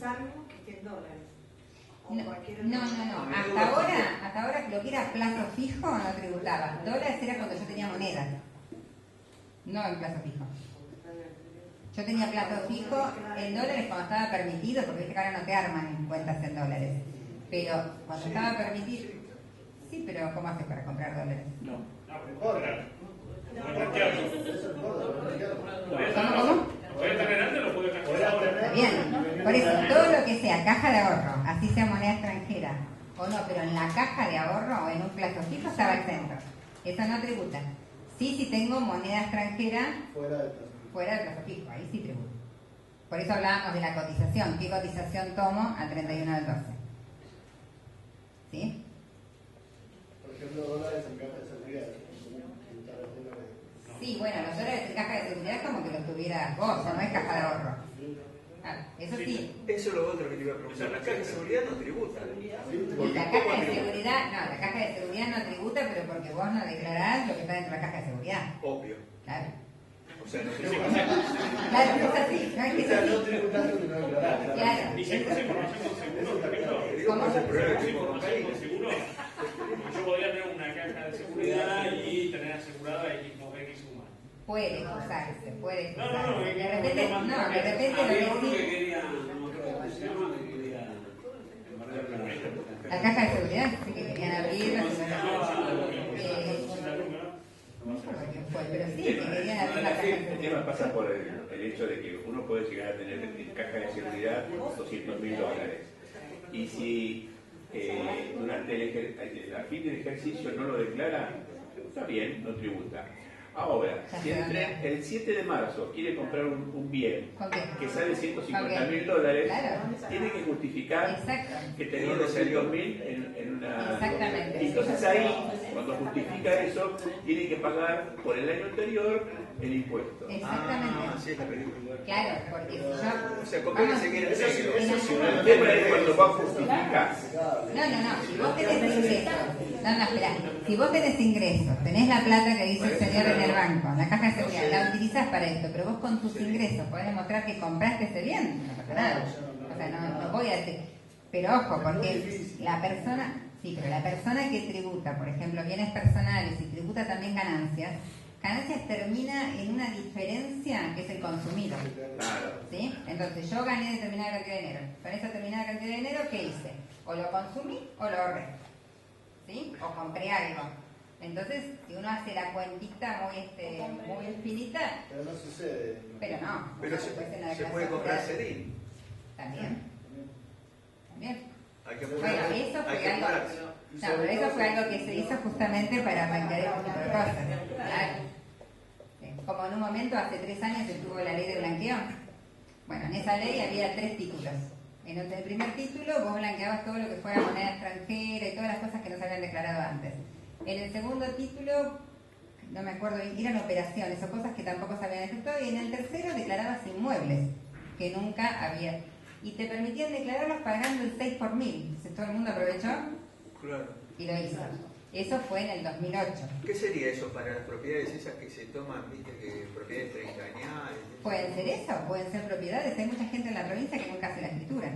salvo que esté en dólares. No. Hasta ahora lo que era plazo fijo no tributaba. Dólares era cuando yo tenía moneda, no en plazo fijo. Yo tenía plazo fijo en dólares cuando estaba permitido, porque viste que ahora no te arman en cuentas en dólares. Pero cuando estaba permitido, sí, pero ¿cómo haces para comprar dólares? No, ¿Cómo? Puede tener antes, lo puede canjear ahora. Bien, por eso todo lo que sea caja de ahorro, así sea moneda extranjera o no, pero en la caja de ahorro o en un plazo fijo estaba exento. Eso no tributa. Sí, si tengo moneda extranjera fuera del plazo fijo, ahí sí tributa. Por eso hablábamos de la cotización. ¿Qué cotización tomo al 31 del 12? ¿Sí? Por ejemplo, dólares en caja de seguridad. Sí, bueno, los dólares en caja de seguridad es como que los tuvieras vos, o no es caja de ahorro. Claro, eso sí. Eso es lo otro que te iba a preguntar. La caja de seguridad no tributa. La caja de seguridad, la caja de seguridad no tributa, pero porque vos no declarás lo que está dentro de la caja de seguridad. Obvio. Claro. O sea, no tributa. Claro, es así, no es que es así. No tributas lo que no declarás. Claro. ¿Y si hay información con seguro, Camilo? ¿Cómo? ¿Hay información con seguro? Yo podría tener una caja de seguridad y tener asegurada X suma. Puede usarse, puede No, usarse. De repente, no, de repente Había lo uno que que sí. quería, no me acuerdo cómo se llama, que quería embargar La caja de seguridad, sí que querían abrirla. No me acuerdo quién fue, pero sí, que querían abrir la caja de El seguridad. tema pasa por el hecho de que uno puede llegar a tener en caja de seguridad $200.000. Y si durante el fin del ejercicio no lo declara, está bien, no tributa. Ahora, si entre el 7 de marzo quiere comprar un bien que sale $150.000, Claro. tiene que justificar Exacto. que tenía $200.000 en una... Exactamente. Entonces ahí, cuando justifica eso, tiene que pagar por el año anterior el impuesto. Exactamente. Así es la película. Claro, porque si yo... O sea, conviene seguir el negro. El tema es cuando va a justificar. No, si vos tenés ingresos, espera, si vos tenés ingresos, tenés la plata que dice el señor en el banco, la caja de seguridad, la utilizás para esto, pero vos con tus ingresos podés demostrar que compraste ese bien, no pasa nada. O sea, no voy a decir, pero ojo, porque la persona, sí, pero la persona que tributa, por ejemplo, bienes personales y tributa también ganancias termina en una diferencia que es el consumido. ¿Sí? Entonces yo gané determinada cantidad de dinero. Con esa determinada cantidad de dinero, ¿qué hice? O lo consumí o lo ahorré. ¿Sí? O compré algo. Entonces, si uno hace la cuentita muy infinita... Pero no sucede. Pero no. Pero se puede comprar sedín. También. Hay que Bueno, apurar. eso Hay fue que algo... apurarse. No, pero eso fue algo que se hizo justamente para arrancar este tipo de cosas. Claro. Como en un momento, hace 3 años, estuvo la ley de blanqueo. Bueno, en esa ley había 3 títulos. En el primer título vos blanqueabas todo lo que fuera moneda extranjera y todas las cosas que no se habían declarado antes. En el segundo título, no me acuerdo, eran operaciones o cosas que tampoco se habían efectuado, y en el tercero declarabas inmuebles, que nunca había. Y te permitían declararlos pagando el 6 por 1000. Entonces todo el mundo aprovechó y lo hizo. Eso fue en el 2008. ¿Qué sería eso para las propiedades esas que se toman, viste, que propiedades 30 años? Pueden ser eso, pueden ser propiedades. Hay mucha gente en la provincia que nunca hace la escritura.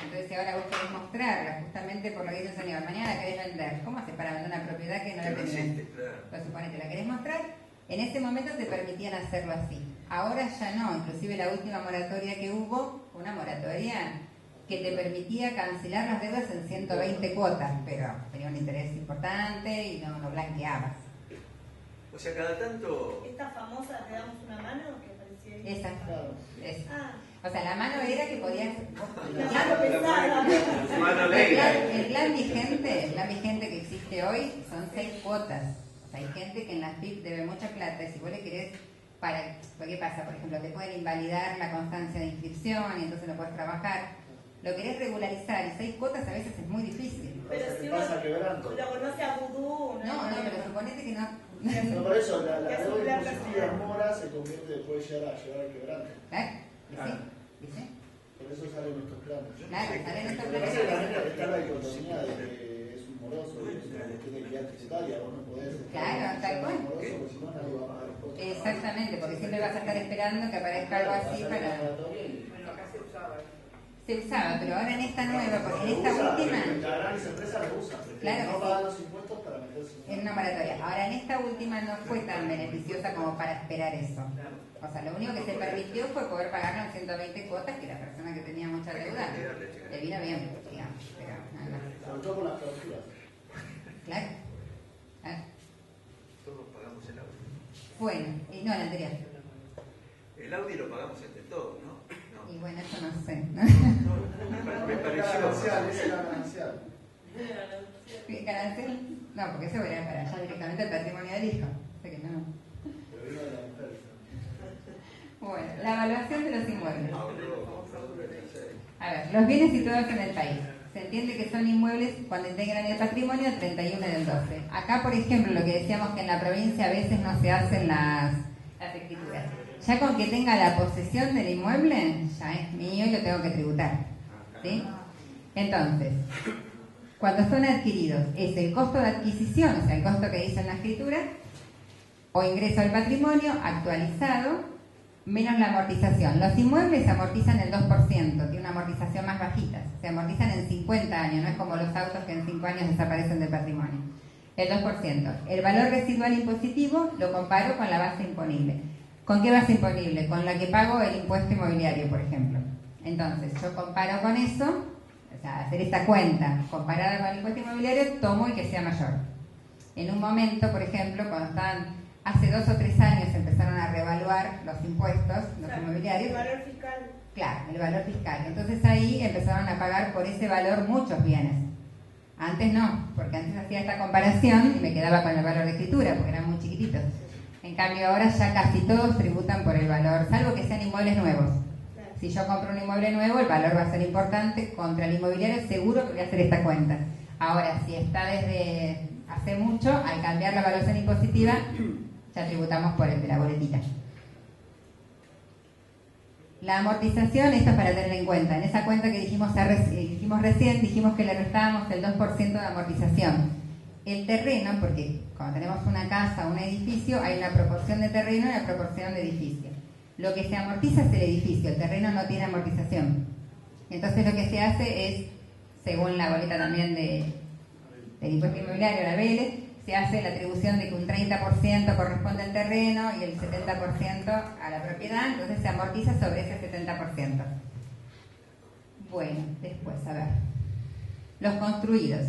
Entonces, si ahora vos querés mostrarla, justamente por lo que dice el señor, mañana querés vender, ¿cómo haces para vender una propiedad que no la tenés? Pues suponete, la querés mostrar, en ese momento te permitían hacerlo así. Ahora ya no, inclusive la última moratoria que hubo, una moratoria que te permitía cancelar las deudas en 120 cuotas, pero tenía un interés importante y no blanqueabas. O sea, cada tanto... Esta famosa, ¿te damos una mano? Que parecía ahí. Esa. Esa. Ah. O sea, la mano era que podías... El plan vigente que existe hoy son 6 cuotas. O sea, hay gente que en las PIB debe mucha plata y si vos le querés... ¿Qué pasa? Por ejemplo, te pueden invalidar la constancia de inscripción y entonces no puedes trabajar. Lo querés regularizar y 6 cuotas a veces es muy difícil. Pero si uno lo conoce a vudú... No, pero suponete que no... No, por eso, la deuda impositiva en mora se convierte, puede llegar al quebrante. Claro, ¿sí? Por eso salen estos planes. Claro, salen estos Lo que planes. pasa es que también está la dicotomía de que es un moroso y es una cuestión de equidad tributaria, vos no podés... Claro, tal cual. Moroso, porque si no nadie va a pagar impuestos. Exactamente, porque siempre vas a estar esperando que aparezca algo así para... Bueno, acá se usaba. Se usaba, pero ahora en esta nueva, porque en esta última... La gran empresa lo usa, claro, no pagan los impuestos para meterse en una moratoria. Ahora en esta última no fue tan beneficiosa como para esperar eso. O sea, lo único que se permitió fue poder pagarlo en 120 cuotas, que la persona que tenía mucha deuda le vino bien, digamos. Pero nada más. Sobre todo con las clausuras. Claro. Todos pagamos el Audi. Bueno, y no, el anterior. El Audi lo pagamos entre todos, ¿no? Y bueno, eso no sé. Me pareció... Es ganancial. ¿Ganancial? No, porque eso era para allá directamente el patrimonio del hijo. O sea que no. Pero vino de la mujer. Bueno, la evaluación de los inmuebles. A ver, los bienes situados en el país. Se entiende que son inmuebles cuando integran el patrimonio el 31 del 12. Acá, por ejemplo, lo que decíamos que en la provincia a veces no se hacen las escrituras. Ya con que tenga la posesión del inmueble, ya es mío y lo tengo que tributar. ¿Sí? Entonces, cuando son adquiridos, es el costo de adquisición, o sea, el costo que dice en la escritura, o ingreso al patrimonio actualizado, menos la amortización. Los inmuebles se amortizan el 2%, tiene una amortización más bajita. Se amortizan en 50 años, no es como los autos que en 5 años desaparecen del patrimonio. El 2%. El valor residual impositivo lo comparo con la base imponible. ¿Con qué base imponible? Con la que pago el impuesto inmobiliario, por ejemplo. Entonces, yo comparo con eso, o sea, hacer esta cuenta comparada con el impuesto inmobiliario, tomo el que sea mayor. En un momento, por ejemplo, cuando estaban, hace 2 o 3 años empezaron a reevaluar los impuestos, los inmobiliarios. El valor fiscal. Claro, el valor fiscal. Entonces ahí empezaron a pagar por ese valor muchos bienes. Antes no, porque antes hacía esta comparación y me quedaba con el valor de escritura, porque eran muy chiquititos. En cambio ahora ya casi todos tributan por el valor, salvo que sean inmuebles nuevos. Si yo compro un inmueble nuevo, el valor va a ser importante. Contra el inmobiliario seguro que voy a hacer esta cuenta. Ahora, si está desde hace mucho, al cambiar la evaluación impositiva, ya tributamos por el de la boletita. La amortización, esto es para tener en cuenta. En esa cuenta que dijimos recién, dijimos que le restábamos el 2% de amortización. El terreno, porque cuando tenemos una casa o un edificio, hay una proporción de terreno y una proporción de edificio. Lo que se amortiza es el edificio, el terreno no tiene amortización. Entonces lo que se hace es, según la boleta también del impuesto inmobiliario, la BL, se hace la atribución de que un 30% corresponde al terreno y el 70% a la propiedad, entonces se amortiza sobre ese 70%. Bueno, después, a ver. Los construidos.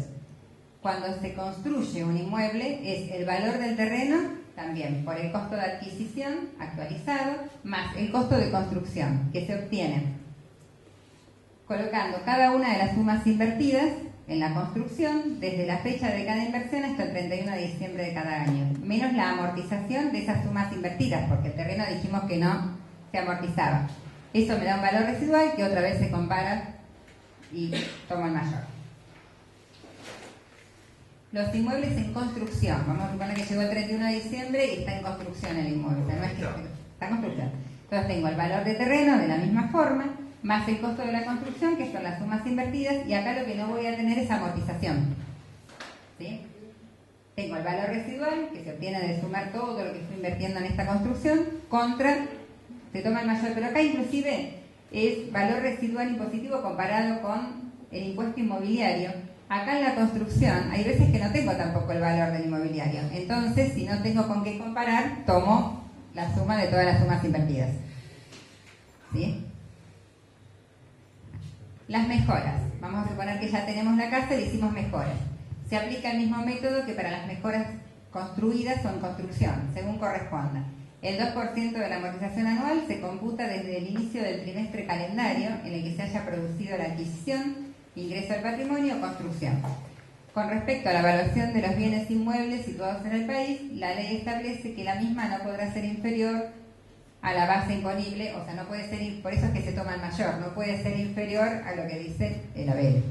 Cuando se construye un inmueble es el valor del terreno, también por el costo de adquisición actualizado, más el costo de construcción, que se obtiene colocando cada una de las sumas invertidas en la construcción desde la fecha de cada inversión hasta el 31 de diciembre de cada año, menos la amortización de esas sumas invertidas, porque el terreno dijimos que no se amortizaba. Eso me da un valor residual que otra vez se compara y tomo el mayor. Los inmuebles en construcción, vamos a suponer que llegó el 31 de diciembre y está en construcción el inmueble, no es que está en construcción. Entonces tengo el valor de terreno de la misma forma, más el costo de la construcción, que son las sumas invertidas, y acá lo que no voy a tener es amortización. ¿Sí? Tengo el valor residual, que se obtiene de sumar todo lo que estoy invirtiendo en esta construcción, contra, se toma el mayor, pero acá inclusive es valor residual impositivo comparado con el impuesto inmobiliario. Acá en la construcción hay veces que no tengo tampoco el valor del inmobiliario. Entonces, si no tengo con qué comparar, tomo la suma de todas las sumas invertidas. ¿Sí? Las mejoras. Vamos a suponer que ya tenemos la casa y le hicimos mejoras. Se aplica el mismo método que para las mejoras construidas o en construcción, según corresponda. El 2% de la amortización anual se computa desde el inicio del trimestre calendario en el que se haya producido la adquisición, ingreso al patrimonio o construcción. Con respecto a la evaluación de los bienes inmuebles situados en el país, la ley establece que la misma no podrá ser inferior a la base imponible, o sea, no puede ser, por eso es que se toma el mayor, no puede ser inferior a lo que dice el ABL.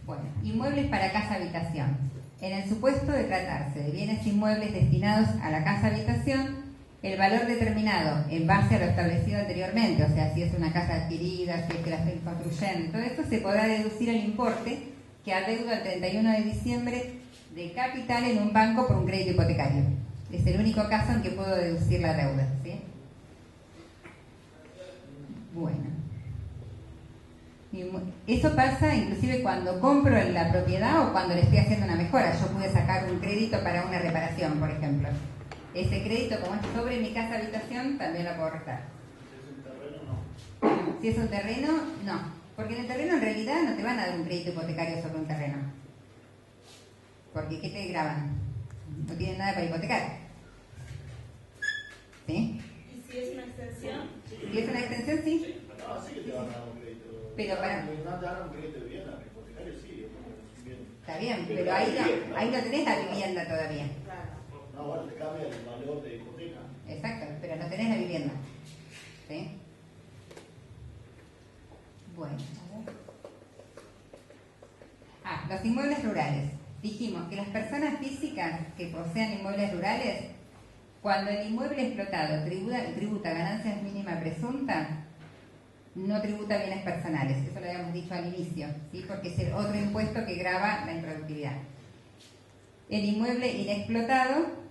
Bueno, inmuebles para casa-habitación. En el supuesto de tratarse de bienes inmuebles destinados a la casa-habitación, el valor determinado en base a lo establecido anteriormente, o sea, si es una casa adquirida, si es que la estoy construyendo, todo esto se podrá deducir el importe que adeudo al 31 de diciembre de capital en un banco por un crédito hipotecario. Es el único caso en que puedo deducir la deuda, ¿sí? Bueno. Eso pasa inclusive cuando compro la propiedad o cuando le estoy haciendo una mejora. Yo pude sacar un crédito para una reparación, por ejemplo. Ese crédito, como es sobre mi casa habitación, también lo puedo restar. Si es un terreno, no. Porque en el terreno en realidad no te van a dar un crédito hipotecario sobre un terreno. Porque ¿qué te graban? No tienen nada para hipotecar. ¿Sí? ¿Y si es una extensión? Si es una extensión, sí. No, sí que te van a dar un crédito. Pero para... No te dan un crédito de vivienda, hipotecario sí. Está bien, pero ahí no tenés la vivienda todavía. No, bueno, te cambia el valor de hipoteca. Exacto, pero no tenés la vivienda. ¿Sí? Bueno, a ver. Los inmuebles rurales. Dijimos que las personas físicas que posean inmuebles rurales, cuando el inmueble explotado tributa ganancias mínimas presuntas, no tributa bienes personales. Eso lo habíamos dicho al inicio, ¿sí? Porque es el otro impuesto que grava la improductividad. El inmueble inexplotado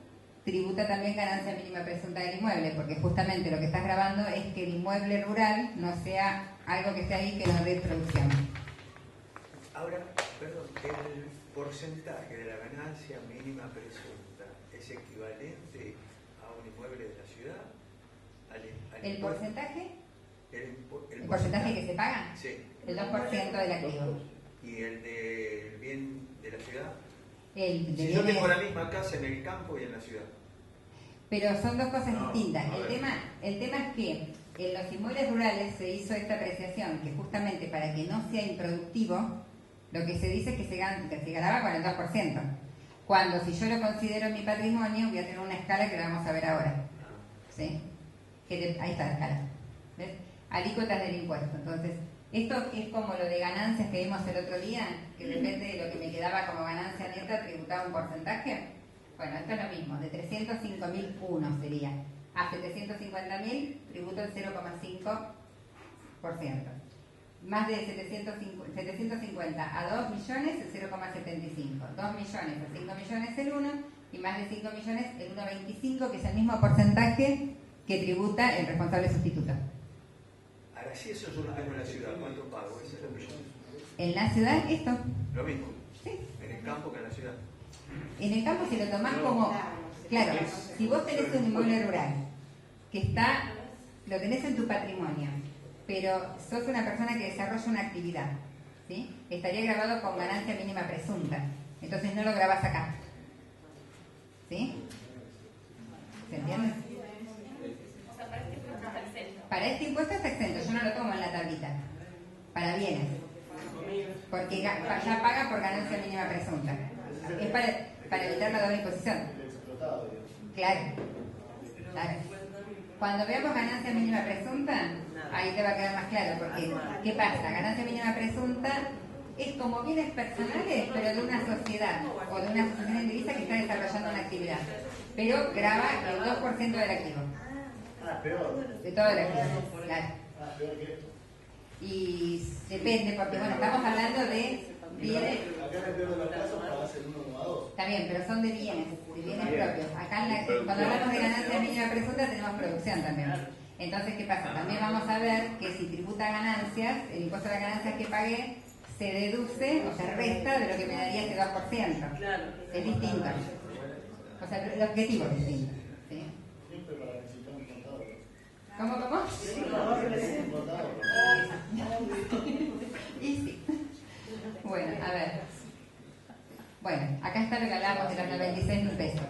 tributa también ganancia mínima presunta del inmueble, porque justamente lo que estás grabando es que el inmueble rural no sea algo que esté ahí que no dé producción. Ahora, perdón, el porcentaje de la ganancia mínima presunta es equivalente a un inmueble de la ciudad. ¿El porcentaje? El porcentaje que se paga? Sí. El 2% del activo. ¿Y el del bien de la ciudad? Si yo tengo la misma casa en el campo y en la ciudad. Pero son dos cosas distintas. El tema es que en los inmuebles rurales se hizo esta apreciación, que justamente para que no sea improductivo, lo que se dice es que se graba con el 2%. Cuando si yo lo considero mi patrimonio, voy a tener una escala que la vamos a ver ahora. ¿Sí? Ahí está la escala. ¿Ves? Alícuotas del impuesto. Entonces, esto es como lo de ganancias que vimos el otro día, que depende de lo que me quedaba como ganancia neta, tributaba un porcentaje. Bueno, esto es lo mismo, de 305.001 sería. A 750.000 tributo el 0,5%. Más de 750 a 2 millones el 0,75. 2 millones a 5 millones el 1 y más de 5 millones el 1,25, que es el mismo porcentaje que tributa el responsable sustituto. Ahora, si eso yo lo tengo en la ciudad, ¿cuánto pago? Ese es lo mismo. En la ciudad, esto. Lo mismo. Sí. En el campo que en la ciudad. En el campo, si lo tomás como... Claro, si vos tenés un inmueble rural que lo tenés en tu patrimonio, pero sos una persona que desarrolla una actividad, ¿sí? Estaría grabado con ganancia mínima presunta. Entonces no lo grabás acá. ¿Sí? ¿Se entiende? O sea, para este impuesto está exento. Para este impuesto está exento, yo no lo tomo en la tablita. Para bienes. Porque ya paga por ganancia mínima presunta. Es para evitar la doble imposición. Claro. Claro. Cuando veamos ganancia mínima presunta, ahí te va a quedar más claro, porque ¿qué pasa? Ganancia mínima presunta es como bienes personales, pero de una sociedad o de una asociación indivisa que está desarrollando una actividad, pero graba el 2% del activo. De todo el activo, claro. Y depende, porque bueno, estamos hablando de bienes. Está bien, pero son de bienes propios. Acá cuando hablamos de ganancia mínima presunta tenemos producción también. Entonces, ¿qué pasa? También vamos a ver que si tributa ganancias, el impuesto de las ganancias que pagué se deduce o se resta de lo que me daría ese 2%. Claro. Es distinto. O sea, el objetivo es distinto. ¿Sí? ¿Cómo? Y sí. Bueno, a ver. Bueno, acá está lo que hablábamos de los 96.000 pesos.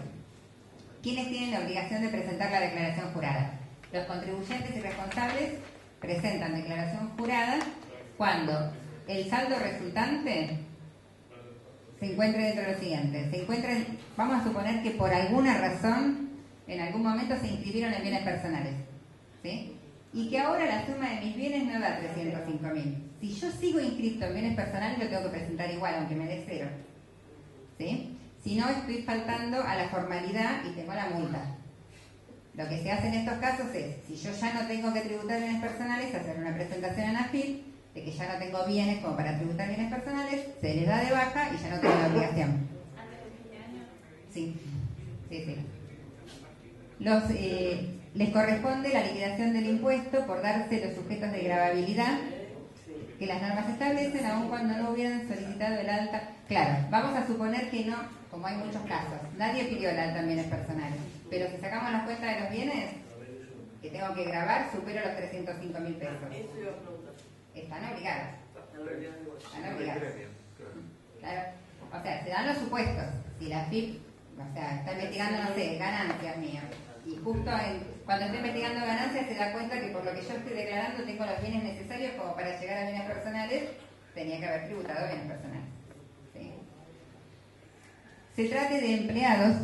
¿Quiénes tienen la obligación de presentar la declaración jurada? Los contribuyentes y responsables presentan declaración jurada cuando el saldo resultante se encuentre dentro de lo siguiente. Vamos a suponer que por alguna razón, en algún momento se inscribieron en bienes personales, ¿sí? Y que ahora la suma de mis bienes no da 305.000. Si yo sigo inscrito en bienes personales, lo tengo que presentar igual, aunque me dé cero, ¿sí? Si no, estoy faltando a la formalidad y tengo la multa. Lo que se hace en estos casos es, si yo ya no tengo que tributar bienes personales, hacer una presentación en AFIP de que ya no tengo bienes como para tributar bienes personales, se les da de baja y ya no tengo la obligación. Sí. Les corresponde la liquidación del impuesto por darse los sujetos de gravabilidad que las normas establecen, aun cuando no hubieran solicitado el alta. Claro, vamos a suponer que no, como hay muchos casos, nadie pidió el alta en bienes personales, pero si sacamos las cuentas de los bienes que tengo que gravar, supero los 305.000 pesos. Están obligados. Claro. O sea, se dan los supuestos. Si la FIP, o sea, está investigando, no sé, ganancias mías, y justo cuando está investigando ganancias se da cuenta que por lo que yo estoy declarando tengo los bienes necesarios como para llegar a bienes personales, tenía que haber tributado bienes personales. ¿Sí? Se trate de empleados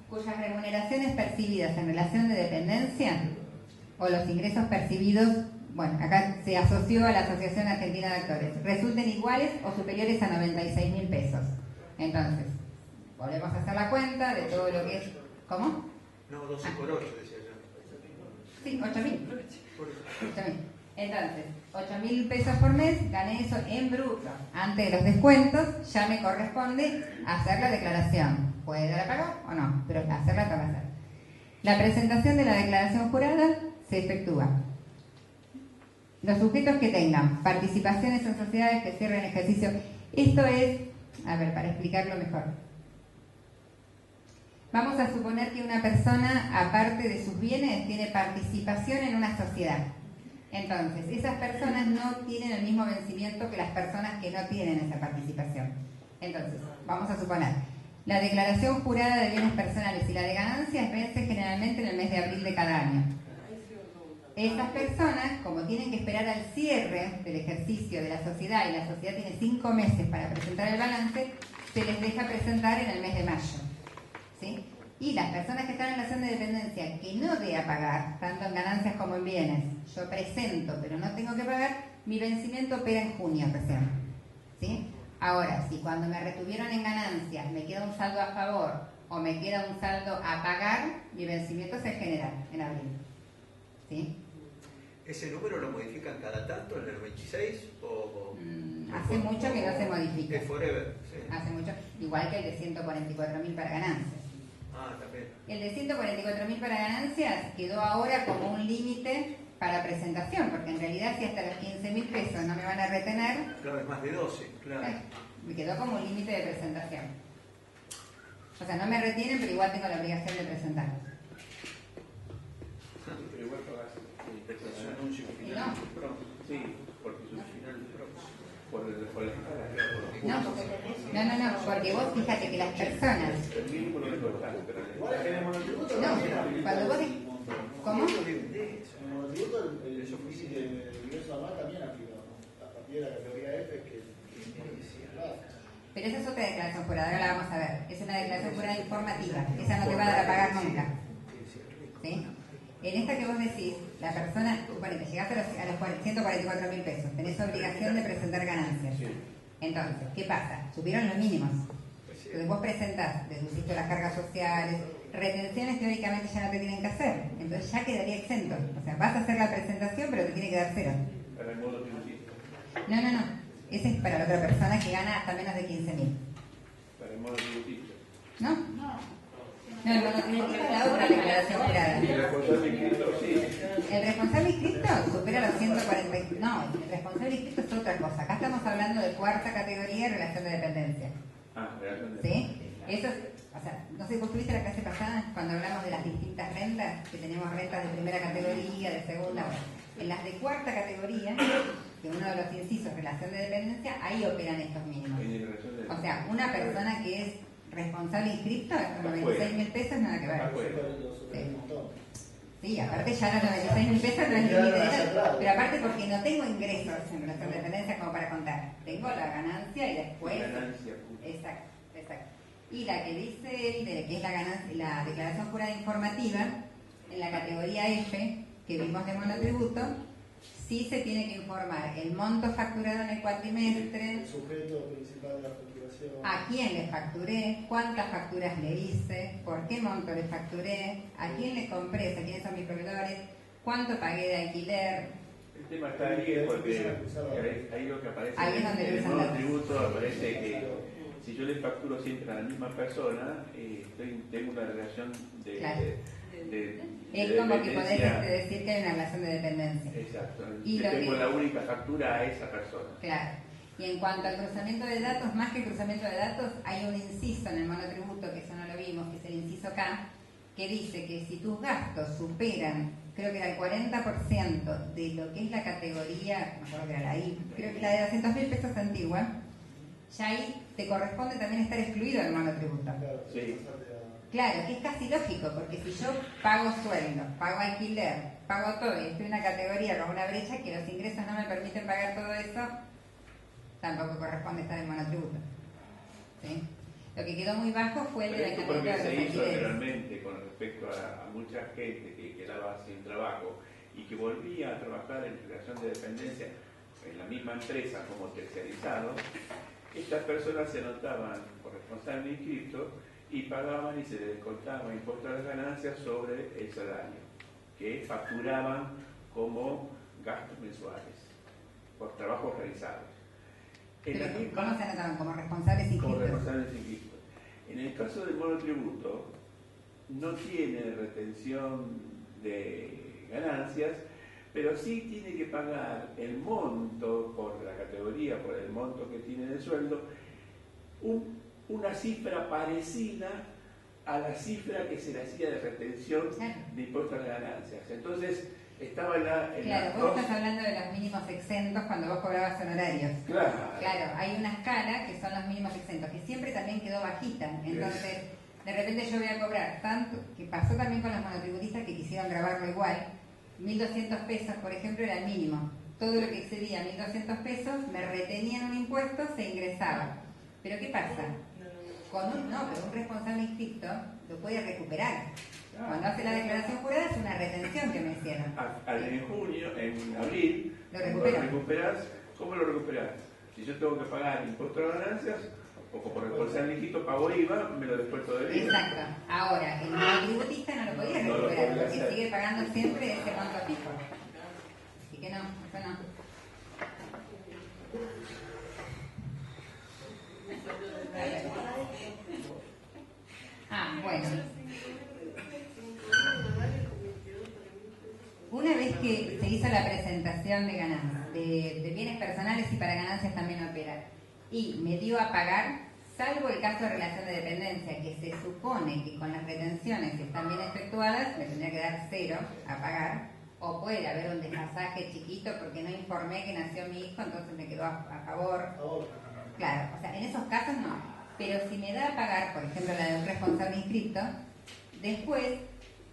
cuyas remuneraciones percibidas en relación de dependencia o los ingresos percibidos, bueno, acá se asoció a la Asociación Argentina de Actores, resulten iguales o superiores a 96.000 pesos. Entonces, volvemos a hacer la cuenta de todo lo que es... ¿Cómo? No, 12 por 8, decía yo. Sí, 8.000. Entonces, 8.000 pesos por mes, gané eso en bruto. Antes de los descuentos, ya me corresponde hacer la declaración. ¿Puede dar a pagar o no? Pero hacerla tengo que hacer. La presentación de la declaración jurada se efectúa. Los sujetos que tengan participaciones en sociedades que cierren ejercicio. Esto es, a ver, para explicarlo mejor. Vamos a suponer que una persona, aparte de sus bienes, tiene participación en una sociedad. Entonces, esas personas no tienen el mismo vencimiento que las personas que no tienen esa participación. Entonces, vamos a suponer, la declaración jurada de bienes personales y la de ganancias vence generalmente en el mes de abril de cada año. Estas personas, como tienen que esperar al cierre del ejercicio de la sociedad, y la sociedad tiene 5 meses para presentar el balance, se les deja presentar en el mes de mayo. ¿Sí? Y las personas que están en relación de dependencia que no dé a pagar, tanto en ganancias como en bienes, yo presento pero no tengo que pagar, mi vencimiento opera en junio recién. ¿Sí? Ahora, si cuando me retuvieron en ganancias me queda un saldo a favor o me queda un saldo a pagar, mi vencimiento se genera en abril. ¿Sí? ¿Ese número lo modifican cada tanto en el 26 o hace mucho que no se modifica. Es forever, sí. Hace mucho, igual que el de 144.000 para ganancias. Ah, también. El de 144.000 para ganancias quedó ahora como un límite para presentación, porque en realidad si hasta los 15.000 pesos no me van a retener, claro, es más de 12, claro. Me quedó como un límite de presentación. O sea, no me retienen, pero igual tengo la obligación de presentar. Pero igual pagas su anuncio final. Sí, porque su final por la escala. No, porque vos fíjate que las personas... No, cuando vos... ¿Cómo? El suficiente de ingreso anual también aplica, a partir de la categoría F que... Pero esa es otra declaración jurada, ahora la vamos a ver. Es una declaración jurada informativa, esa no te va a dar a pagar nunca. ¿Sí? En esta que vos decís, la persona, bueno, te llegaste a los 144.000 pesos, tenés obligación de presentar ganancias. Entonces, ¿qué pasa? Subieron los mínimos. Entonces vos presentás, deduciste las cargas sociales, retenciones teóricamente ya no te tienen que hacer, entonces ya quedaría exento. O sea, vas a hacer la presentación, pero te tiene que dar cero. Para el modo tributista. No. Ese es para la otra persona que gana hasta menos de 15.000. Para el modo tributista. ¿No? No, el monotributista es la otra declaración jurada. ¿Y el responsable inscrito? Sí. El responsable inscrito supera los 140. No, el responsable inscrito es otra cosa. Acá estamos hablando de cuarta categoría, relación de dependencia. Relación de dependencia. ¿Sí? Eso es, o sea, no sé, vos tuviste la clase pasada cuando hablamos de las distintas rentas, que tenemos rentas de primera categoría, de segunda. Bueno, en las de cuarta categoría, que uno de los incisos, relación de dependencia, ahí operan estos mínimos. O sea, una persona que es responsable inscripto, con 96.000 pesos, nada que ver. Sí, aparte ya los 96.000 pesos no es límite, pero aparte porque no tengo ingresos en relación de dependencia como para contar. Tengo la ganancia y después... Exacto. Y la que dice él, que es la ganancia, la declaración jurada informativa, en la categoría F, que vimos de monotributo, sí se tiene que informar el monto facturado en el cuatrimestre, el sujeto principal de la facturación, a quién le facturé, cuántas facturas le hice, por qué monto le facturé, a quién le compré, o sea, quiénes son mis proveedores, cuánto pagué de alquiler. El tema está ahí porque ahí lo que aparece ahí es donde en el monotributo aparece que si yo le facturo siempre a la misma persona, tengo una relación de es como que podés decir que hay una relación de dependencia. Exacto. Y tengo la única factura a esa persona. Claro. Y en cuanto al cruzamiento de datos, más que el cruzamiento de datos, hay un inciso en el monotributo, que eso no lo vimos, que es el inciso K, que dice que si tus gastos superan, creo que era el 40% de lo que es la categoría, no acuerdo que era la I, creo que la de 200.000 pesos antigua, ya ahí te corresponde también estar excluido del monotributo. Sí. Claro, que es casi lógico, porque si yo pago sueldo, pago alquiler, pago todo y estoy en una categoría con una brecha que los ingresos no me permiten pagar todo eso, tampoco corresponde estar en monotributo. ¿Sí? Lo que quedó muy bajo fue el de la porque categoría de se los hizo alquileres. realmente con respecto a mucha gente que quedaba sin trabajo y que volvía a trabajar en relación de dependencia en la misma empresa como tercerizado. Estas personas se anotaban por responsable inscrito y pagaban y se les descontaba impuesto a las ganancias sobre el salario, que facturaban como gastos mensuales por trabajos realizados. ¿Cómo se anotaban? ¿Como responsables inscritos? Como responsables inscritos. En el caso del monotributo, no tiene retención de ganancias, pero sí tiene que pagar el monto por la categoría, por el monto que tiene de sueldo, una cifra parecida a la cifra que se le hacía de retención de impuestos a las ganancias. Entonces, estaba claro, vos estás hablando de los mínimos exentos cuando vos cobrabas honorarios. Claro, hay una escala que son los mínimos exentos, que siempre también quedó bajita. Entonces, de repente yo voy a cobrar tanto, que pasó también con los monotributistas que quisieron grabarlo igual, 1.200 pesos, por ejemplo, era el mínimo. Todo lo que excedía 1.200 pesos me retenían un impuesto, se ingresaba. Pero ¿qué pasa? Pero un responsable inscripto lo puede recuperar. Cuando hace la declaración jurada es una retención que me hicieron. En abril, lo recuperas. ¿Cómo lo recuperas? Si yo tengo que pagar impuesto a ganancias, o como responsable inscrito pago IVA, me lo descuento de IVA. Exacto. Ahora, el monotributista no lo podía recuperar, porque sigue pagando siempre ese monto fijo. Así que no, eso no. Bueno. Una vez que se hizo la presentación de ganancias, de bienes personales y para ganancias también opera, y me dio a pagar, salvo el caso de relación de dependencia, que se supone que con las retenciones están bien efectuadas, me tendría que dar 0 a pagar, o puede haber un desfasaje chiquito porque no informé que nació mi hijo, entonces me quedó a favor. Claro, o sea, en esos casos no. Pero si me da a pagar, por ejemplo, la de un responsable inscrito, después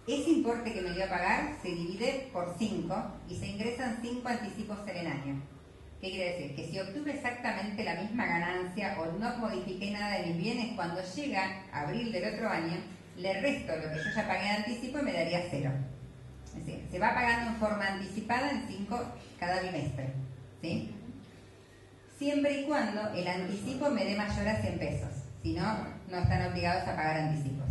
ese importe que me dio a pagar se divide por 5 y se ingresan 5 anticipos en el año. ¿Qué quiere decir? Que si obtuve exactamente la misma ganancia o no modifiqué nada de mis bienes, cuando llega abril del otro año, le resto lo que yo ya pagué de anticipo y me daría 0. Es decir, se va pagando en forma anticipada en 5 cada bimestre, ¿sí? Siempre y cuando el anticipo me dé mayor a 100 pesos. Si no, no están obligados a pagar anticipos.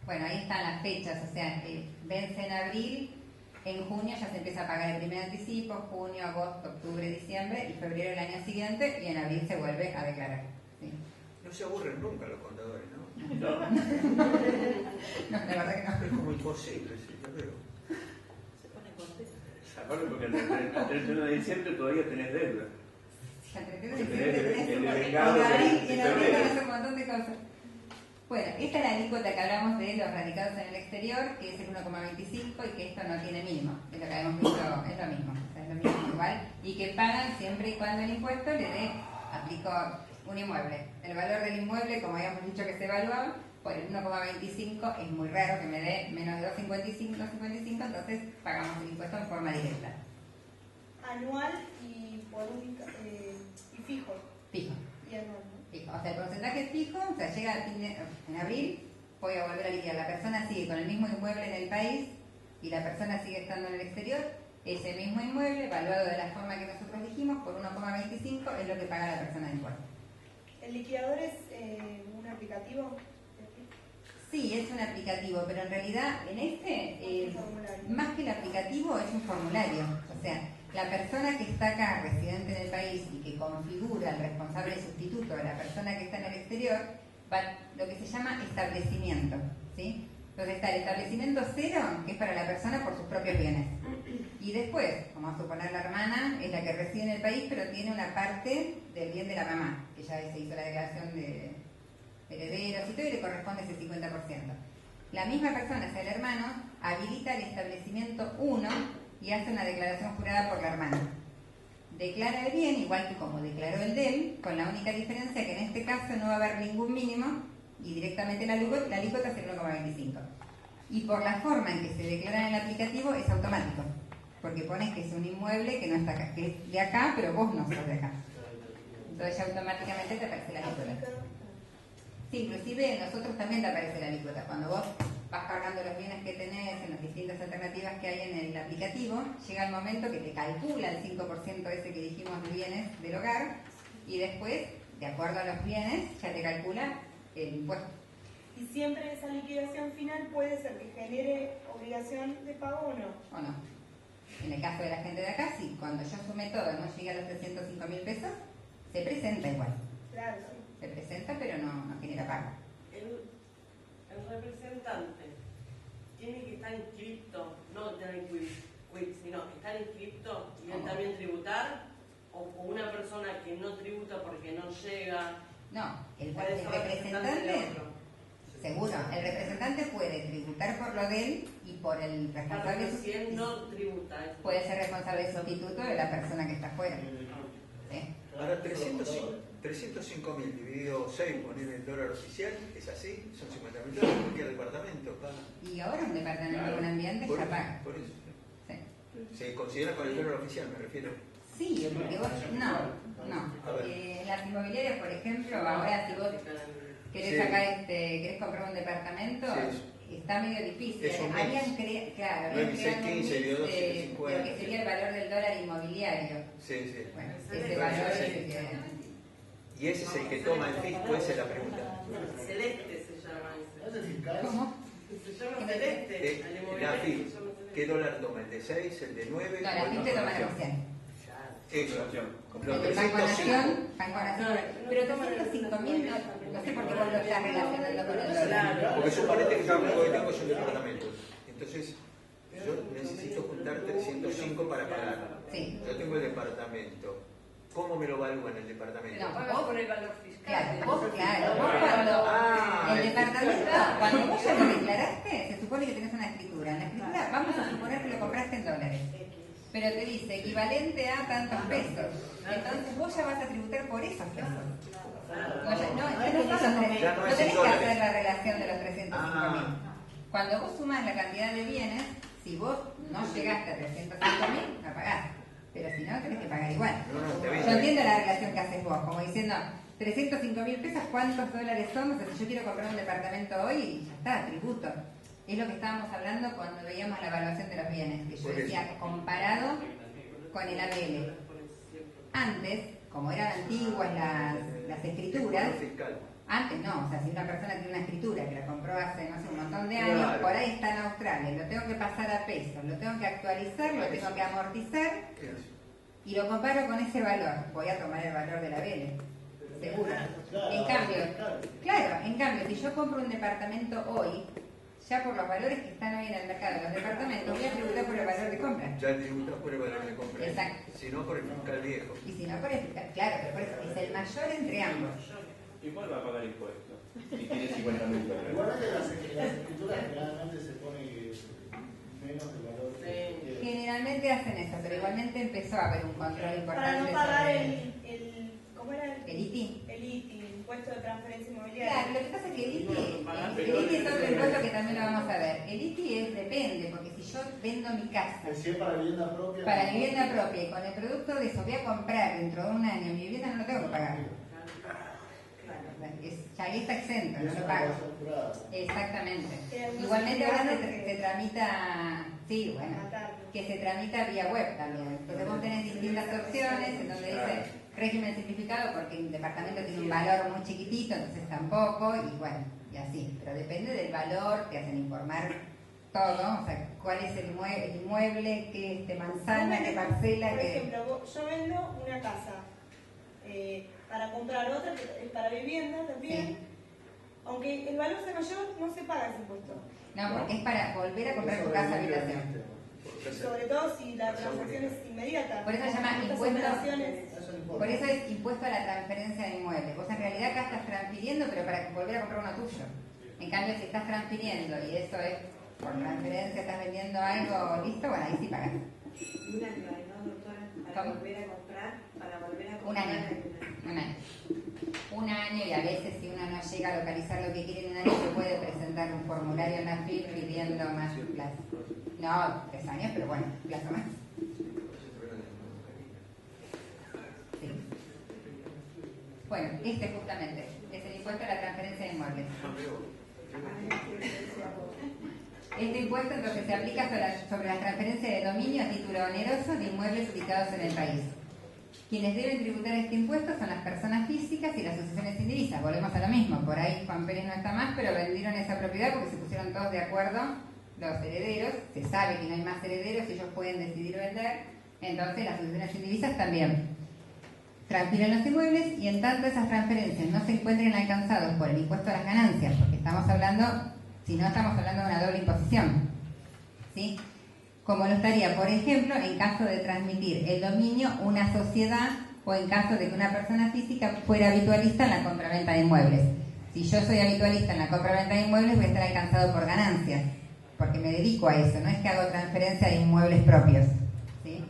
Bueno, ahí están las fechas, o sea, vence en abril, en junio ya se empieza a pagar el primer anticipo, junio, agosto, octubre, diciembre y febrero del año siguiente, y en abril se vuelve a declarar. ¿Sí? No se aburren nunca los contadores, ¿no? No, la verdad que no. Es como imposible, sí, yo veo. Se pone contento. Aparte porque al 31 de diciembre todavía tenés deuda. Al 31 de diciembre tenés en abril tenés un montón de cosas. Bueno, esta es la alícuota que hablamos de los radicados en el exterior, que es el 1,25 y que esto no tiene mínimo. Es lo que habíamos visto, es lo mismo. Es lo mismo igual. Y que pagan siempre y cuando el impuesto le dé, aplicó un inmueble. El valor del inmueble, como habíamos dicho que se evaluaba, por el 1,25 es muy raro que me dé menos de 2,55, entonces pagamos el impuesto en forma directa. Anual y por única, y fijo. Fijo. Y anual, ¿no? Fijo. O sea, el porcentaje es fijo, o sea, llega en abril, voy a volver a liquidar. La persona sigue con el mismo inmueble en el país y la persona sigue estando en el exterior. Ese mismo inmueble, evaluado de la forma que nosotros dijimos, por 1,25 es lo que paga la persona de impuesto. ¿El liquidador es un aplicativo? Sí, es un aplicativo, pero en realidad en este, más que el aplicativo, es un formulario. O sea, la persona que está acá, residente en el país, y que configura el responsable sustituto de la persona que está en el exterior, va lo que se llama establecimiento, ¿sí? Entonces está el establecimiento cero, que es para la persona por sus propios bienes. Y después, vamos a suponer la hermana, es la que reside en el país, pero tiene una parte del bien de la mamá, que ya se hizo la declaración de herederos y todo, y le corresponde ese 50%. La misma persona, o sea, el hermano, habilita el establecimiento 1 y hace una declaración jurada por la hermana. Declara el bien, igual que como declaró el de él, con la única diferencia que en este caso no va a haber ningún mínimo y directamente la alícuota es el 1,25. Y por la forma en que se declara en el aplicativo es automático, porque pones que es un inmueble que no está acá, que es de acá, pero vos no sos de acá. Entonces ya automáticamente te aparece la alícuota. Sí, inclusive nosotros también te aparece la alícuota. Cuando vos vas cargando los bienes que tenés en las distintas alternativas que hay en el aplicativo, llega el momento que te calcula el 5% ese que dijimos de bienes del hogar y después, de acuerdo a los bienes, ya te calcula el impuesto. ¿Y siempre esa liquidación final puede ser que genere obligación de pago o no? ¿O no? En el caso de la gente de acá, sí. Cuando yo sume todo, no llega a los 305.000 pesos, se presenta igual. Claro, sí. Se presenta, pero no genera pago. El representante tiene que estar inscripto, no tener quit, sino estar inscripto y él también tributar, o una persona que no tributa porque no llega. No, el representante, seguro, el representante puede tributar por lo de él y por el responsable sustituto. Si él no tributa, puede ser responsable sustituto de la persona que está afuera. ¿Sí? Ahora, 305.000 dividido 6, poner el dólar oficial, es así, son $50.000, cualquier departamento paga. Y ahora un departamento con ambiente ya paga. Por eso. Sí. ¿Se considera con el dólar oficial, me refiero? Sí, porque vos, no. Las inmobiliarias, por ejemplo, ahora si vos querés sacar querés comprar un departamento, está medio difícil. Habían creado un mix de lo que sería el valor del dólar inmobiliario. Sí. Bueno, ese valor es el que... Y ese es el que toma el fisco, esa es la pregunta. Celeste se llama ese. ¿Cómo? Se llama celeste. La FIP, ¿qué dólar toma? ¿El de 6, el de 9? No, la FIP te toma la oficial. Eso. El Banco Nación, pero 305.000 no sé por qué vos lo estás relacionando con el dólar. Porque suponete que yo tengo un departamento. Entonces, yo necesito juntar 305 para pagar. Sí. Yo tengo el departamento. ¿Cómo me lo evalúan el departamento? No, pagas por el valor fiscal. Claro, vos cuando el departamento, cuando vos ya lo declaraste, se supone que tenés una escritura. En la escritura, vamos a suponer que lo compraste en dólares. Pero te dice equivalente a tantos pesos. Entonces vos ya vas a tributar por esos pesos. No tenés que hacer la relación de los 305.000. Cuando vos sumas la cantidad de bienes, si vos no llegaste a 305.000, la pagás. Pero si no, tenés que pagar igual. Yo entiendo la relación que haces vos, como diciendo 305.000 pesos, ¿cuántos dólares son? O sea, si yo quiero comprar un departamento hoy, ya está, tributo. Es lo que estábamos hablando cuando veíamos la evaluación de los bienes, que yo decía comparado con el ABL. Antes, como eran antiguas las escrituras, antes no, o sea, si una persona tiene una escritura que la compró hace, no sé, un montón de años, Claro. por ahí está en Australia, lo tengo que pasar a pesos, lo tengo que actualizar, lo tengo que amortizar y lo comparo con ese valor. Voy a tomar el valor de la ABL, seguro. En cambio, si yo compro un departamento hoy, ya por los valores que están hoy en el mercado de los departamentos, voy a tributar por el valor de compra. Ya tributas por el valor de compra. Exacto. Si no, por el fiscal viejo. Y si no, por el fiscal, claro, pero por eso es el mayor entre ambos. Igual va a pagar impuestos. Si tiene 50.000 dólares. Igualmente las escrituras generalmente se pone menos del valor. Generalmente hacen eso, pero igualmente empezó a haber un control importante. Para no pagar sobre ¿cómo era? el ITI. El ITI, impuesto de transferencia inmobiliaria. Claro, lo que pasa es que el ITI es otro impuesto que también lo vamos a ver. El ITI depende, porque si yo vendo mi casa para vivienda propia. Para vivienda propia y con el producto de eso voy a comprar dentro de un año mi vivienda, no lo tengo que pagar. Ya ahí está exento, no lo pago. Exactamente. Igualmente ahora se tramita, sí, bueno, que se tramita vía web también. Entonces vos tenés distintas opciones en donde dice régimen simplificado porque el departamento tiene un valor muy chiquitito, entonces tampoco, y bueno, y así. Pero depende del valor, te hacen informar todo, o sea, cuál es el inmueble, qué manzana, qué parcela, por ejemplo, yo vendo una casa para comprar otra, que es para vivienda también. Sí. Aunque el valor sea mayor, no se paga ese impuesto. No, porque es para volver a comprar tu casa habitación. Sobre todo si la transacción es inmediata. Por eso se llama impuesto. Por eso es impuesto a la transferencia de inmuebles. Vos en realidad acá estás transfiriendo, pero para volver a comprar uno tuyo. En cambio, si estás transfiriendo y eso es por transferencia, estás vendiendo algo, listo, bueno, ahí sí pagas. Un año, ¿no, doctora? Para volver a comprar, Un año. Un año, y a veces si uno no llega a localizar lo que quiere en un año, se puede presentar un formulario en la FIP pidiendo más plazo. No, 3 años, pero bueno, plazo más. Sí. Bueno, justamente es el impuesto a la transferencia de inmuebles. Este impuesto entonces se aplica sobre la transferencia de dominio a título oneroso de inmuebles ubicados en el país. Quienes deben tributar este impuesto son las personas físicas y las asociaciones indivisas. Volvemos a lo mismo, por ahí Juan Pérez no está más, pero vendieron esa propiedad porque se pusieron todos de acuerdo, los herederos, se sabe que no hay más herederos, ellos pueden decidir vender, entonces las asociaciones indivisas también transfieren los inmuebles, y en tanto esas transferencias no se encuentren alcanzados por el impuesto a las ganancias, porque estamos hablando, si no estamos hablando de una doble imposición, ¿sí? Como lo estaría, por ejemplo, en caso de transmitir el dominio una sociedad o en caso de que una persona física fuera habitualista en la compraventa de inmuebles. Si yo soy habitualista en la compraventa de inmuebles, voy a estar alcanzado por ganancias, porque me dedico a eso, no es que hago transferencia de inmuebles propios. ¿Sí?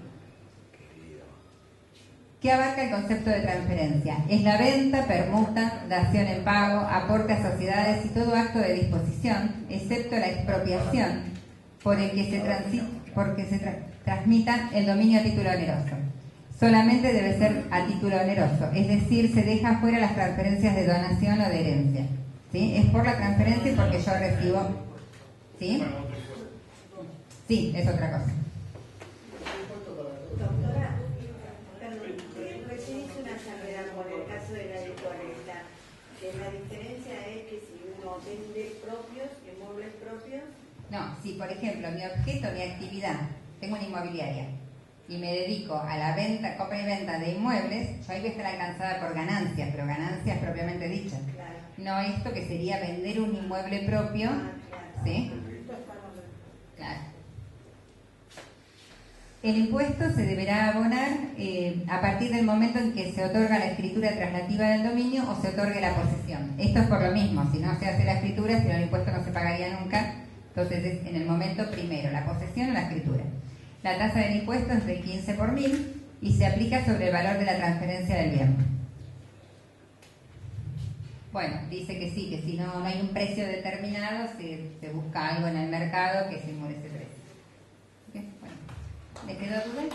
¿Qué abarca el concepto de transferencia? Es la venta, permuta, dación en pago, aporte a sociedades y todo acto de disposición, excepto la expropiación, por el que se transmita el dominio a título oneroso. Solamente debe ser a título oneroso, es decir, se deja fuera las transferencias de donación o de herencia. ¿Sí? Es por la transferencia y porque yo recibo. ¿Sí? Sí, es otra cosa. Doctora, recién hice una salvedad con el caso de la editorial. La diferencia es que si uno vende inmuebles propios. No, si por ejemplo mi objeto, mi actividad, tengo una inmobiliaria y me dedico a la venta, compra y venta de inmuebles, yo ahí voy a estar alcanzada por ganancias, pero ganancias propiamente dichas. Claro. No esto que sería vender un inmueble propio, Claro. ¿sí? Claro. El impuesto se deberá abonar a partir del momento en que se otorga la escritura traslativa del dominio o se otorgue la posesión. Esto es por lo mismo, si no se hace la escritura, si no, el impuesto no se pagaría nunca. Entonces es en el momento primero, la posesión o la escritura. La tasa del impuesto es del 15 por 1000 y se aplica sobre el valor de la transferencia del bien. Bueno, dice que sí, que si no hay un precio determinado, se busca algo en el mercado que simule ese precio. ¿Okay? Bueno. ¿Le quedó dudas?